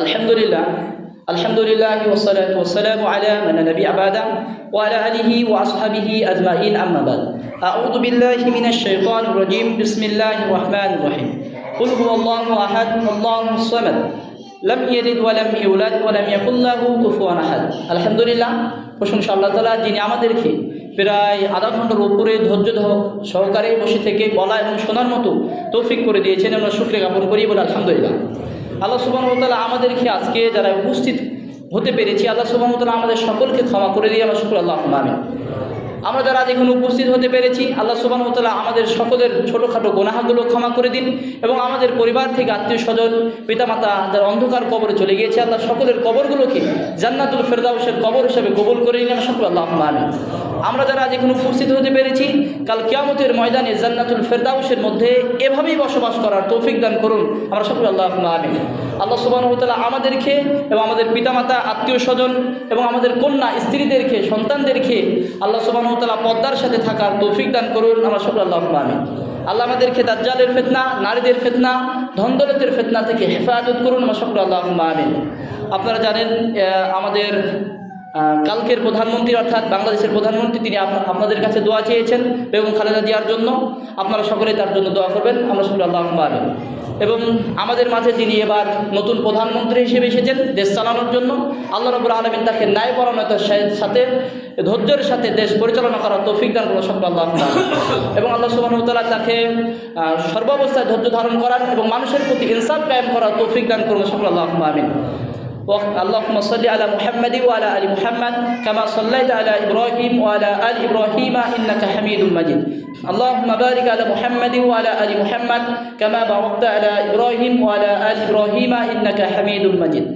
আলহামদুলিল্লাহ ওয়াসসালাতু ওয়াসসালামু আলা মান লা নাবিয়্যা বা'দা ওয়া আলা আলিহি ওয়া আসহাবিহি আজমাইন, আম্মা বা'দ। আউযু বিল্লাহি মিনাশ শাইতানির রাজীম। বিসমিল্লাহির রাহমানির রাহিম। কুল হুয়াল্লাহু আহাদ, আল্লাহুস সামাদ, লাম ইয়ালিদ ওয়া লাম ইউলাদ ওয়া লাম ইয়াকুল লাহু কুফুয়ান আহাদ। আলহামদুলিল্লাহ, প্রশংসা আল্লাহ তাআলা, যিনি আমাদেরকে প্রায় আধা ঘন্টার উপরে ধৈর্য সহকারে বসে থেকে বলা এবং শোনার মতো তৌফিক করে দিয়েছেন। আমরা শুকরিয়া জ্ঞাপন করি বলে আলহামদুলিল্লাহ। আল্লাহ সুবহানাহু ওয়া তাআলা আমাদেরকে আজকে যারা উপস্থিত হতে পেরেছি, আল্লাহ সুবহানাহু ওয়া তাআলা আমাদের সকলকে ক্ষমা করে দিয়ে আমরা শুকর আল্লাহ আমিন। আমরা যারা আজ এখানে উপস্থিত হতে পেরেছি, আল্লাহ সুবহানাহু ওয়া তাআলা আমাদের সকলের ছোটোখাটো গুনাহগুলো ক্ষমা করে দিন এবং আমাদের পরিবার থেকে আত্মীয় স্বজন, পিতামাতা যারা অন্ধকার কবরে চলে গিয়েছে, আল্লাহ সকলের কবরগুলোকে জান্নাতুল ফেরদাউসের কবর হিসেবে কবুল করে নিন। শুকর আল্লাহ আমিন। আমরা যারা আজ এখানে উপস্থিত হতে পেরেছি, কাল কিয়ামতের ময়দানে জান্নাতুল ফেরদাউসের মধ্যে এভাবেই বসবাস করার তৌফিক দান করুন। আমরা শুকর আল্লাহ আমিন। আল্লাহ সুবহানাহু ওয়া তাআলা আমাদেরকে এবং আমাদের পিতামাতা, আত্মীয় স্বজন এবং আমাদের কন্যা স্ত্রীদেরকে, সন্তানদেরকে আল্লাহ সুবহানাহু ওয়া তাআলা পর্দার সাথে থাকার তৌফিক দান করুন। আমরা শুকর আল্লাহ আমিন। আল্লাহ আমাদেরকে দাজ্জালের ফিতনা, নারীদের ফিতনা, ধনদৌলতের ফিতনা থেকে হেফাজত করুন। আমরা শুকর আল্লাহ আমিন। আপনারা জানেন আমাদের কালকের প্রধানমন্ত্রী অর্থাৎ বাংলাদেশের প্রধানমন্ত্রী তিনি আপনাদের কাছে দোয়া চেয়েছেন বেগম খালেদা জিয়ার জন্য। আপনারা সকলে তার জন্য দোয়া করবেন, আমরা সকলে আল্লাহুম্মা আমিন। এবং আমাদের মাঝে যিনি এবার নতুন প্রধানমন্ত্রী হিসেবে এসেছেন দেশ চালানোর জন্য, আল্লাহ রাব্বুল আলামিন তাকে ন্যায়পরায়ণতার সাথে ধৈর্যের সাথে দেশ পরিচালনা করার তৌফিক দান করুন সকলে আল্লাহুম্মা আমিন। এবং আল্লাহ সুবহানাহু ওয়া তাআলা তাকে সর্বাবস্থায় ধৈর্য ধারণ করার এবং মানুষের প্রতি ইনসাফ কায়েম করার তৌফিক দান করুন সকলে আল্লাহুম্মা আমিন। اللهم صل على محمد وعلى ال محمد كما صليت على ابراهيم وعلى ال ابراهيم انك حميد مجيد اللهم بارك على محمد وعلى ال محمد كما باركت على ابراهيم وعلى ال ابراهيم انك حميد مجيد